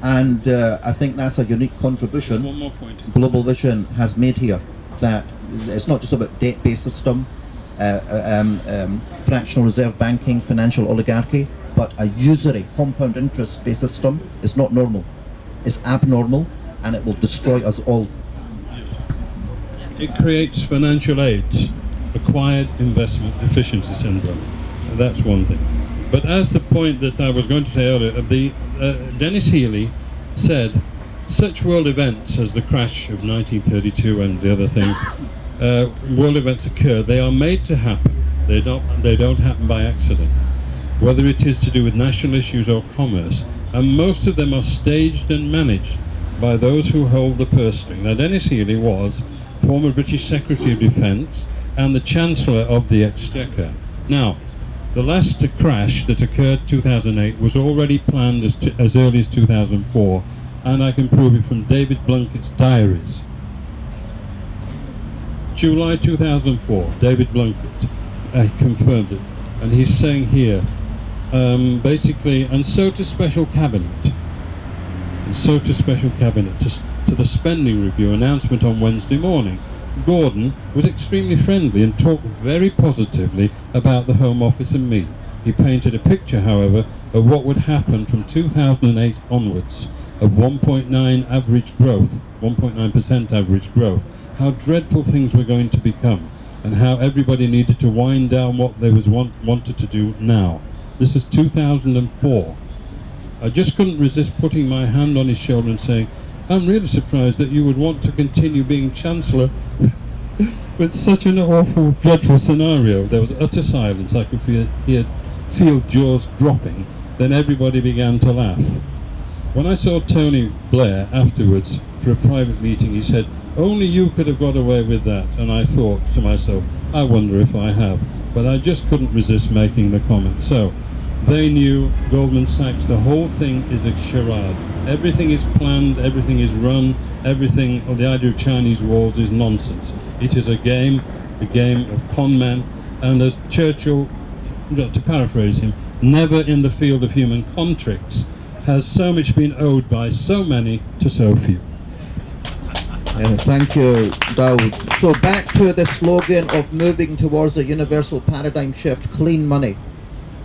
And I think that's a unique contribution One more point. Global Vision has made here, that it's not just about debt-based system, fractional reserve banking, financial oligarchy, but a usury, compound interest-based system is not normal. It's abnormal, and it will destroy us all. It creates financial aids, acquired investment deficiency syndrome, and that's one thing. But as the point that I was going to say earlier, Dennis Healy said, such world events as the crash of 1932 and the other thing, world events occur, they are made to happen. They don't happen by accident. Whether it is to do with national issues or commerce, and most of them are staged and managed by those who hold the purse string. Now, Dennis Healy was former British Secretary of Defence and the Chancellor of the Exchequer. Now, the last crash that occurred 2008 was already planned as early as 2004, and I can prove it from David Blunkett's diaries. July 2004, David Blunkett confirms it, and he's saying here, basically, and so to Special Cabinet, to the spending review announcement on Wednesday morning. Gordon was extremely friendly and talked very positively about the Home Office and me. He painted a picture, however, of what would happen from 2008 onwards, of 1.9% average growth, how dreadful things were going to become, and how everybody needed to wind down what they wanted to do now. This is 2004. I just couldn't resist putting my hand on his shoulder and saying, I'm really surprised that you would want to continue being Chancellor with such an awful, dreadful scenario. There was utter silence. I could feel jaws dropping. Then everybody began to laugh. When I saw Tony Blair afterwards for a private meeting, he said, only you could have got away with that. And I thought to myself, I wonder if I have. But I just couldn't resist making the comment. So, they knew, Goldman Sachs, the whole thing is a charade. Everything is planned, everything is run, everything, or the idea of Chinese walls is nonsense. It is a game of con men, and as Churchill, to paraphrase him, never in the field of human contricts has so much been owed by so many to so few. Thank you, Dawood. So back to the slogan of moving towards a universal paradigm shift, clean money,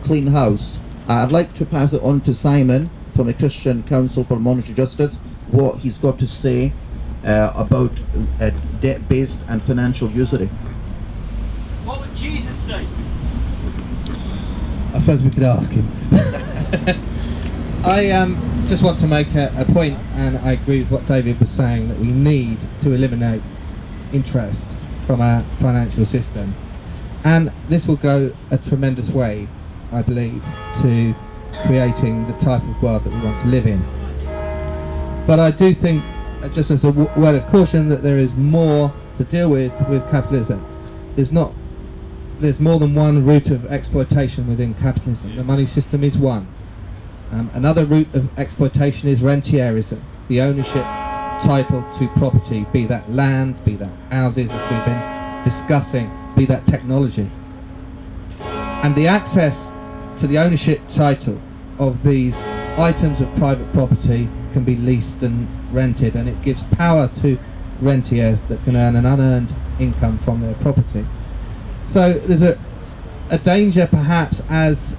clean house. I'd like to pass it on to Simon from the Christian Council for Monetary Justice, what he's got to say about debt-based and financial usury. What would Jesus say? I suppose we could ask him. I just want to make a point, and I agree with what David was saying, that we need to eliminate interest from our financial system. And this will go a tremendous way, I believe, to creating the type of world that we want to live in. But I do think, just as a word of caution, that there is more to deal with capitalism. There's more than one route of exploitation within capitalism. The money system is one. Another route of exploitation is rentierism, the ownership title to property, be that land, be that houses, as we've been discussing, be that technology. And the access to the ownership title of these items of private property can be leased and rented, and it gives power to rentiers that can earn an unearned income from their property. So there's a danger, perhaps, as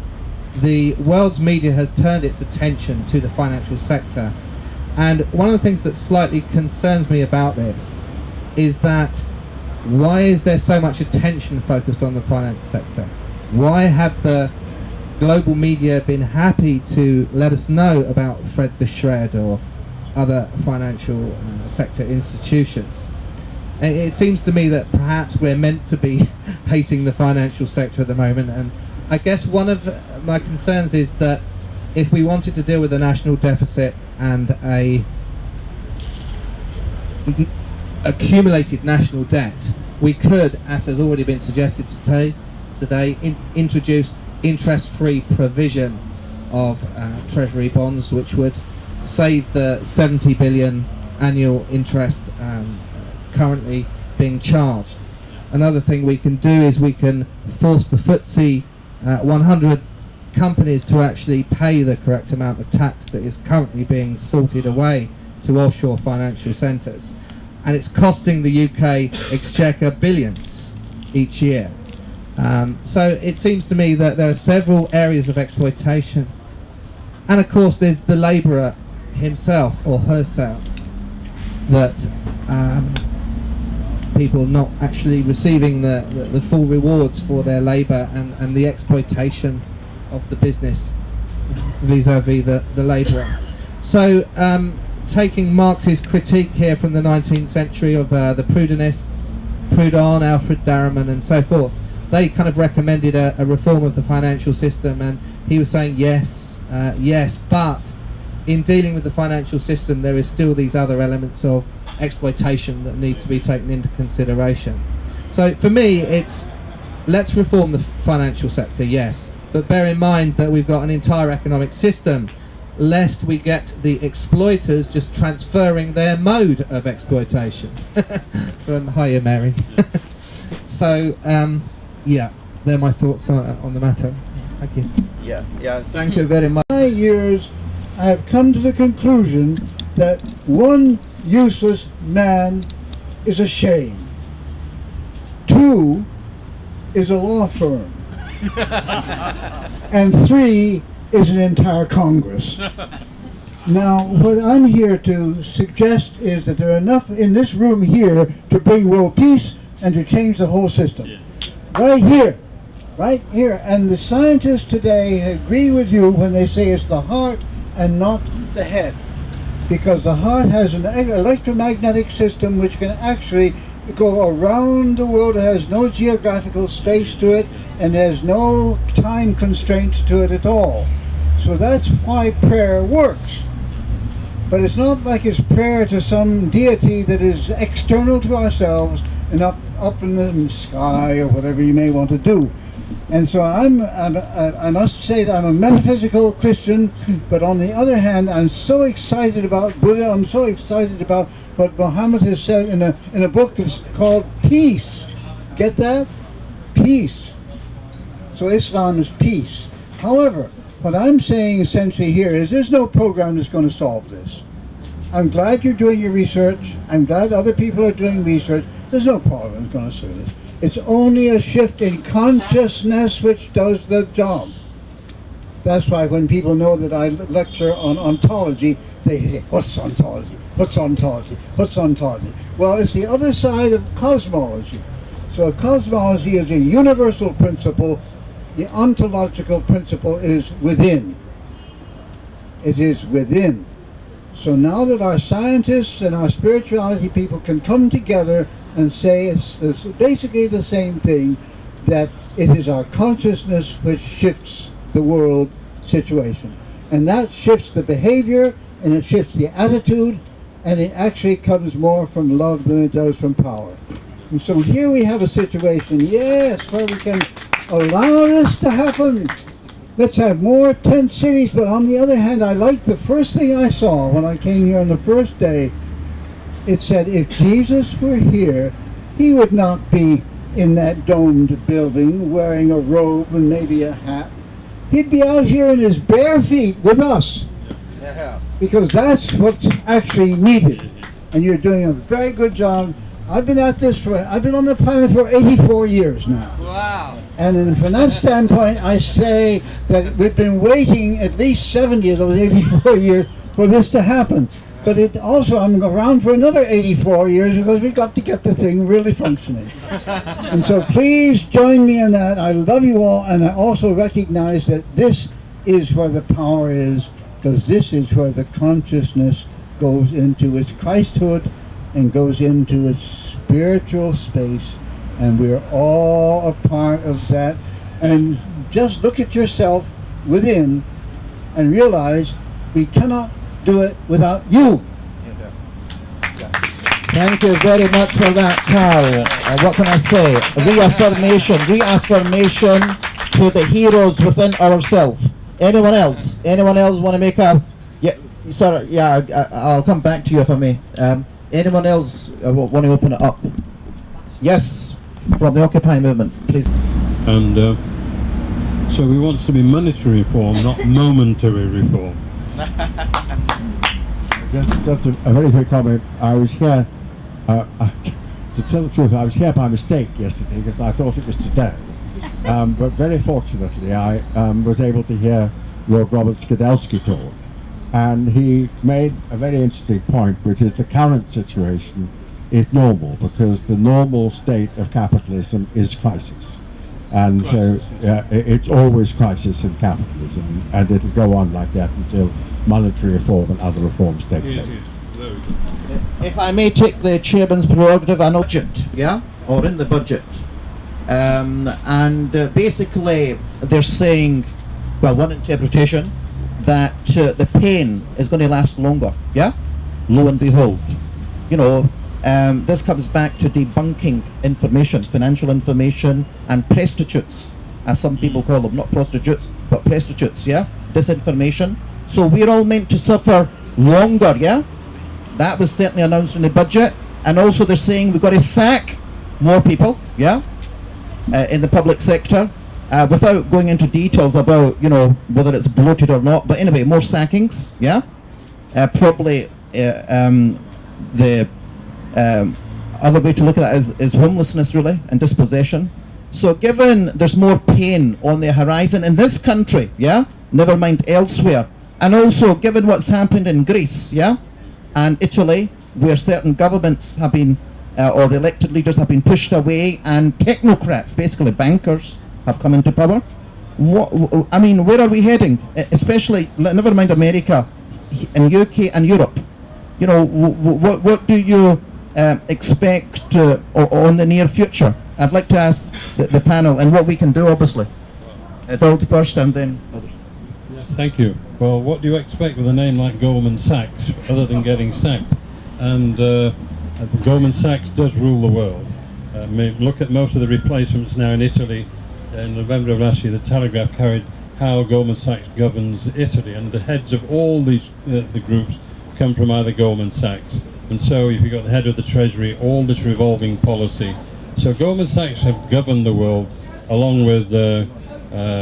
the world's media has turned its attention to the financial sector. And one of the things that slightly concerns me about this is that why is there so much attention focused on the finance sector? Why have the global media been happy to let us know about Fred the Shred or other financial sector institutions? And it seems to me that perhaps we're meant to be hating the financial sector at the moment, and I guess one of my concerns is that if we wanted to deal with a national deficit and a accumulated national debt, we could, as has already been suggested today, introduce interest-free provision of treasury bonds, which would save the 70 billion annual interest currently being charged. Another thing we can do is we can force the FTSE 100 companies to actually pay the correct amount of tax that is currently being sorted away to offshore financial centres, and it's costing the UK exchequer billions each year. So it seems to me that there are several areas of exploitation, and of course there's the labourer himself or herself, that people not actually receiving the full rewards for their labour, and the exploitation of the business vis-a-vis the labourer. So taking Marx's critique here from the 19th century of the Proudhonists, Proudhon, Alfred Darriman and so forth, they kind of recommended a reform of the financial system, and he was saying yes, yes, but in dealing with the financial system there is still these other elements of exploitation that need to be taken into consideration. So for me it's, let's reform the financial sector, yes, but bear in mind that we've got an entire economic system, lest we get the exploiters just transferring their mode of exploitation from hiya Mary. So yeah, they're my thoughts on the matter. Thank you. Yeah, thank you very much. In my years, I have come to the conclusion that one useless man is a shame. Two is a law firm. And three is an entire Congress. Now, what I'm here to suggest is that there are enough in this room here to bring world peace and to change the whole system. Right here. Right here. And the scientists today agree with you when they say it's the heart and not the head. Because the heart has an electromagnetic system which can actually go around the world. It has no geographical space to it, and there's no time constraints to it at all. So that's why prayer works. But it's not like it's prayer to some deity that is external to ourselves and up in the sky or whatever you may want to do. And so I must say that I'm a metaphysical Christian, but on the other hand, I'm so excited about Buddha. I'm so excited about what Muhammad has said in a book that's called Peace. Get that? Peace. So Islam is peace. However, what I'm saying essentially here is there's no program that's going to solve this. I'm glad you're doing your research. I'm glad other people are doing research. There's no program that's going to solve this. It's only a shift in consciousness which does the job. That's why when people know that I lecture on ontology, they say, what's ontology? What's ontology? What's ontology? Well, it's the other side of cosmology. So cosmology is a universal principle. The ontological principle is within. It is within. So now that our scientists and our spirituality people can come together and say it's basically the same thing, that it is our consciousness which shifts the world situation. And that shifts the behavior, and it shifts the attitude, and it actually comes more from love than it does from power. And so here we have a situation, yes, where we can allow this to happen. Let's have more tent cities, but on the other hand, I like the first thing I saw when I came here on the first day. It said if Jesus were here, he would not be in that domed building wearing a robe and maybe a hat. He'd be out here in his bare feet with us. Because that's what's actually needed. And you're doing a very good job. I've been on the planet for 84 years now. Wow. And from that standpoint, I say that we've been waiting at least 70 of those 84 years for this to happen. But it also, I'm around for another 84 years because we've got to get the thing really functioning. And so please join me in that. I love you all, and I also recognize that this is where the power is, because this is where the consciousness goes into its Christhood and goes into its spiritual space, and we're all a part of that. And just look at yourself within and realize we cannot do it without you. Thank you very much for that, Carl. What can I say? Reaffirmation to the heroes within ourselves. Anyone else? Anyone else want to make a? Yeah, sorry. Yeah, I'll come back to you if I may. Anyone else want to open it up? Yes, from the Occupy movement, please. And so we want to be monetary reform, not momentary reform. Just a very quick comment. I was here, to tell the truth, I was here by mistake yesterday because I thought it was today. But very fortunately, I was able to hear Lord Robert Skidelsky talk. And he made a very interesting point, which is the current situation is normal because the normal state of capitalism is crisis. And so it's always crisis in capitalism, and it'll go on like that until monetary reform and other reforms take place. If I may take the chairman's prerogative, an budget, yeah, or in the budget, and basically they're saying, well, one interpretation that the pain is going to last longer, yeah. Lo and behold, you know. This comes back to debunking information, financial information, and prostitutes, as some people call them, not prostitutes, but prostitutes, yeah? Disinformation. So we're all meant to suffer longer, yeah? That was certainly announced in the budget. And also they're saying we've got to sack more people, yeah? In the public sector, without going into details about, you know, whether it's bloated or not. But anyway, more sackings, yeah? Probably the other way to look at that is homelessness, really, and dispossession. So given there's more pain on the horizon in this country, yeah, never mind elsewhere, and also given what's happened in Greece, yeah, and Italy, where certain governments have been, or elected leaders have been pushed away, and technocrats, basically bankers, have come into power. I mean, where are we heading? Especially, never mind America, in UK and Europe. You know, what do you expect on the near future? I'd like to ask the panel and what we can do, obviously. Doug first and then others. Yes, thank you. Well, what do you expect with a name like Goldman Sachs, other than getting sacked? And Goldman Sachs does rule the world. Look at most of the replacements now in Italy. In November of last year, the Telegraph carried how Goldman Sachs governs Italy, and the heads of all these the groups come from either Goldman Sachs. And so if you've got the head of the Treasury, all this revolving policy. So Goldman Sachs have governed the world along with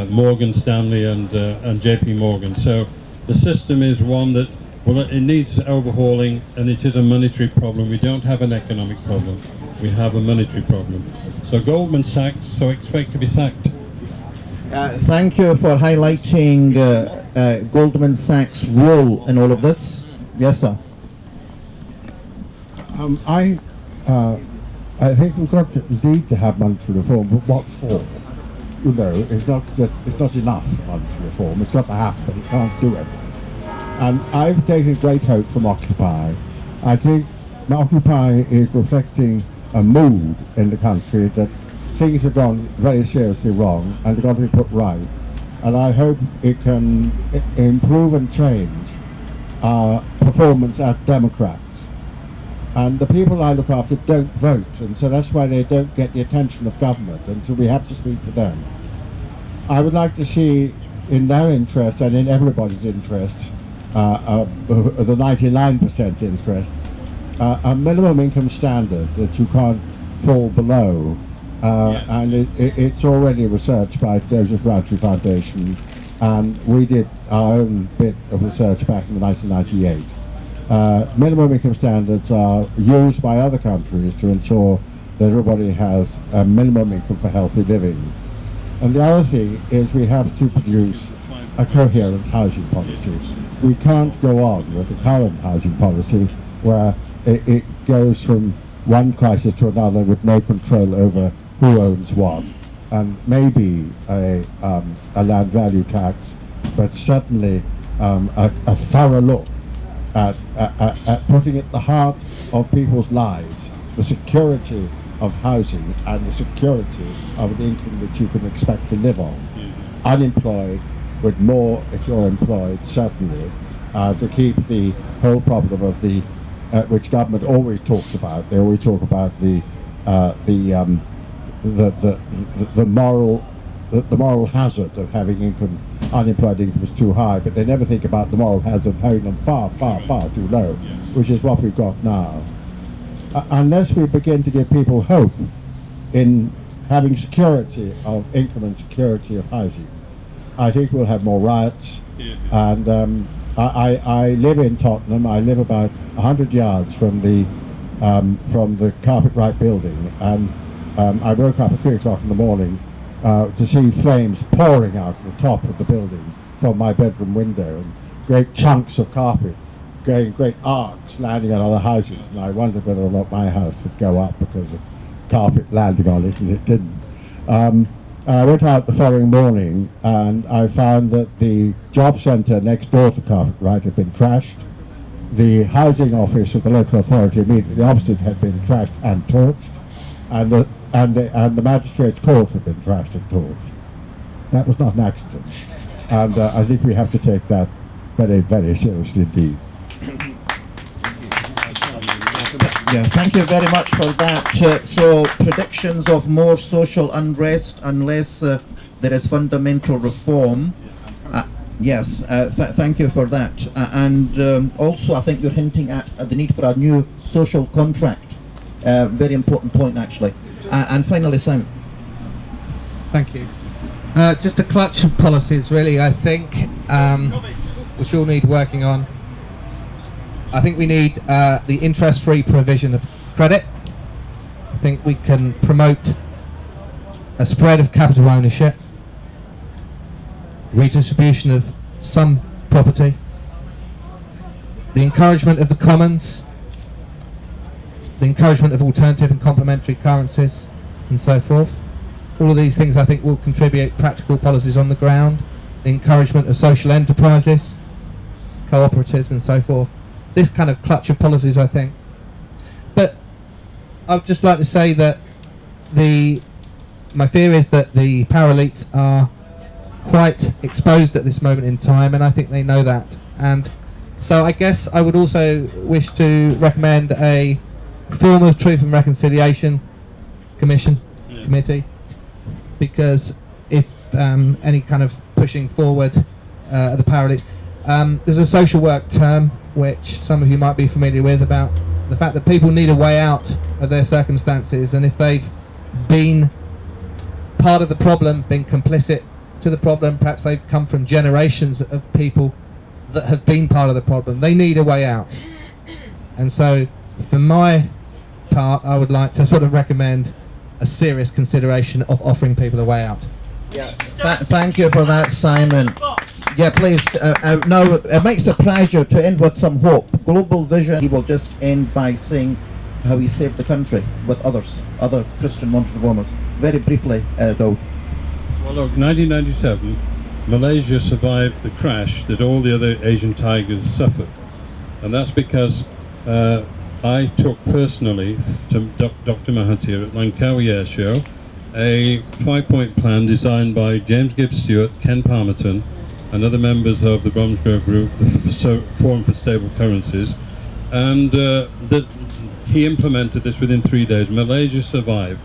Morgan Stanley and JP Morgan. So the system is one that, well, it needs overhauling, and it is a monetary problem. We don't have an economic problem. We have a monetary problem. So Goldman Sachs, so expect to be sacked. Thank you for highlighting Goldman Sachs' role in all of this. Yes, sir. I think we've got to indeed to have monetary reform, but what for? You know, it's not enough monetary reform. It's got to happen. It can't do everything. And I've taken great hope from Occupy. I think Occupy is reflecting a mood in the country that things have gone very seriously wrong and they've got to be put right. And I hope it can improve and change our performance as Democrats. And the people I look after don't vote, and so that's why they don't get the attention of government, and so we have to speak to them. I would like to see, in their interest and in everybody's interest, the 99% interest, a minimum income standard that you can't fall below. And it's already researched by Joseph Rowntree Foundation, and we did our own bit of research back in 1998. Minimum income standards are used by other countries to ensure that everybody has a minimum income for healthy living. And the other thing is we have to produce a coherent housing policy. We can't go on with the current housing policy where it goes from one crisis to another with no control over who owns what, and maybe a land value tax, but certainly a thorough look at putting at the heart of people's lives the security of housing and the security of an income that you can expect to live on. Mm-hmm. Unemployed, with more if you're employed, certainly, to keep the whole problem of the which government always talks about. They always talk about the moral the moral hazard of having unemployed income is too high, but they never think about the moral hazard of having them far, far, far too low, which is what we've got now. Unless we begin to give people hope in having security of income and security of housing, I think we'll have more riots. And I live in Tottenham. I live about 100 yards from the Carpet-Wright building, and I woke up at 3 o'clock in the morning to see flames pouring out of the top of the building from my bedroom window, and great chunks of carpet going, great arcs landing on other houses, and I wondered whether or not my house would go up because of carpet landing on it, and it didn't. I went out the following morning and I found that the job centre next door to Carpet-Wright had been trashed. The housing office of the local authority immediately opposite had been trashed and torched, and the magistrate's court had been trashed and torched. That was not an accident, and I think we have to take that very, very seriously indeed. Yeah, thank you very much for that. So predictions of more social unrest unless there is fundamental reform. Yes, thank you for that. And also I think you're hinting at the need for a new social contract. Very important point actually. And finally, Simon. Thank you. Just a clutch of policies really, I think, which all need working on. I think we need the interest-free provision of credit. I think we can promote a spread of capital ownership, redistribution of some property, the encouragement of the commons, the encouragement of alternative and complementary currencies, and so forth. All of these things I think will contribute practical policies on the ground, the encouragement of social enterprises, cooperatives, and so forth. This kind of clutch of policies, I think. But I'd just like to say that my fear is that the power elites are quite exposed at this moment in time, and I think they know that. And so I guess I would also wish to recommend a form of Truth and Reconciliation committee, because if any kind of pushing forward the power elites, there's a social work term which some of you might be familiar with about the fact that people need a way out of their circumstances, and if they've been part of the problem, been complicit to the problem, perhaps they've come from generations of people that have been part of the problem, they need a way out. And so for my part, I would like to sort of recommend a serious consideration of offering people a way out. Yeah. Thank you for that, Simon. Yeah, please. Now, it might surprise you to end with some hope. Global vision. He will just end by saying how he saved the country with other Christian reformers. Very briefly, though. Well, look, 1997, Malaysia survived the crash that all the other Asian tigers suffered, and that's because I took personally to Dr. Mahathir at Langkawi Air Show a 5-point plan designed by James Gibbs Stewart, Ken Palmerton, and other members of the Bromsgrove Group, the Forum for Stable Currencies, and he implemented this within 3 days. Malaysia survived.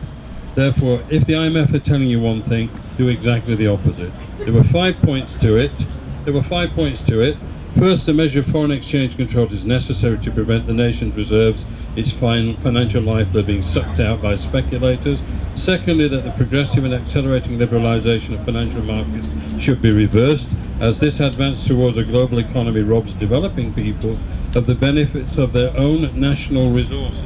Therefore, if the IMF are telling you one thing, do exactly the opposite. There were 5 points to it. First, a measure of foreign exchange control is necessary to prevent the nation's reserves, its financial lifeblood, being sucked out by speculators. Secondly, that the progressive and accelerating liberalisation of financial markets should be reversed, as this advance towards a global economy robs developing peoples of the benefits of their own national resources.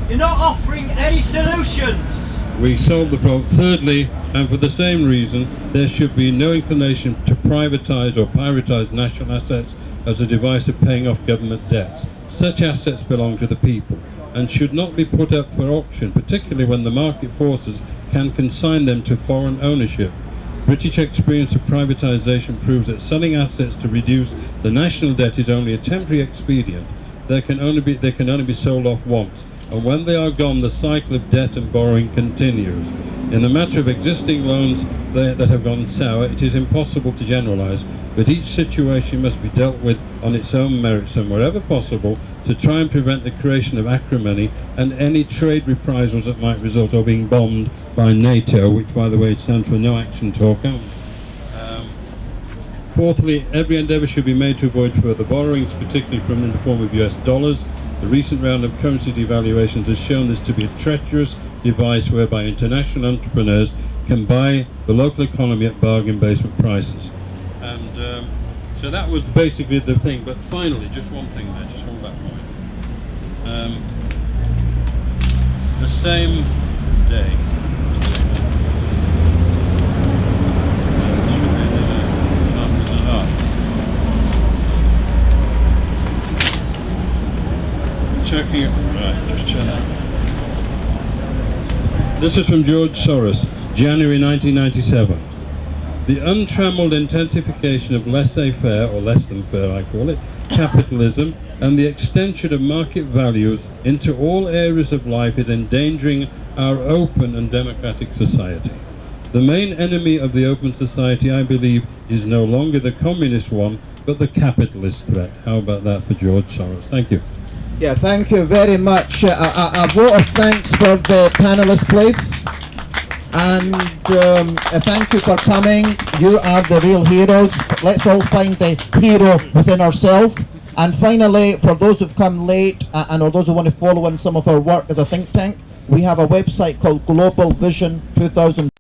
You're not offering any solutions. We solve the problem. Thirdly, and for the same reason, there should be no inclination to privatise or pyratise national assets as a device of paying off government debts. Such assets belong to the people and should not be put up for auction, particularly when the market forces can consign them to foreign ownership. British experience of privatisation proves that selling assets to reduce the national debt is only a temporary expedient. They can only be sold off once, and when they are gone, the cycle of debt and borrowing continues. In the matter of existing loans, that have gone sour. It is impossible to generalise, but each situation must be dealt with on its own merits and wherever possible to try and prevent the creation of acrimony and any trade reprisals that might result, or being bombed by NATO, which by the way stands for no action talk only. Fourthly, every endeavour should be made to avoid further borrowings, particularly from in the form of US dollars. The recent round of currency devaluations has shown this to be a treacherous device whereby international entrepreneurs can buy the local economy at bargain basement prices. And so that was basically the thing. But finally, just one thing there, just hold that point. The same day, checking it, right, just checking. This is from George Soros, January 1997. The untrammeled intensification of laissez-faire, or less than fair I call it, capitalism, and the extension of market values into all areas of life is endangering our open and democratic society. The main enemy of the open society, I believe, is no longer the communist one, but the capitalist threat. How about that for George Soros? Thank you. Yeah, thank you very much. A vote of thanks for the panelists, please. And thank you for coming. You are the real heroes. Let's all find the hero within ourselves. And finally, for those who've come late and or those who want to follow in some of our work as a think tank, we have a website called Global Vision 2000.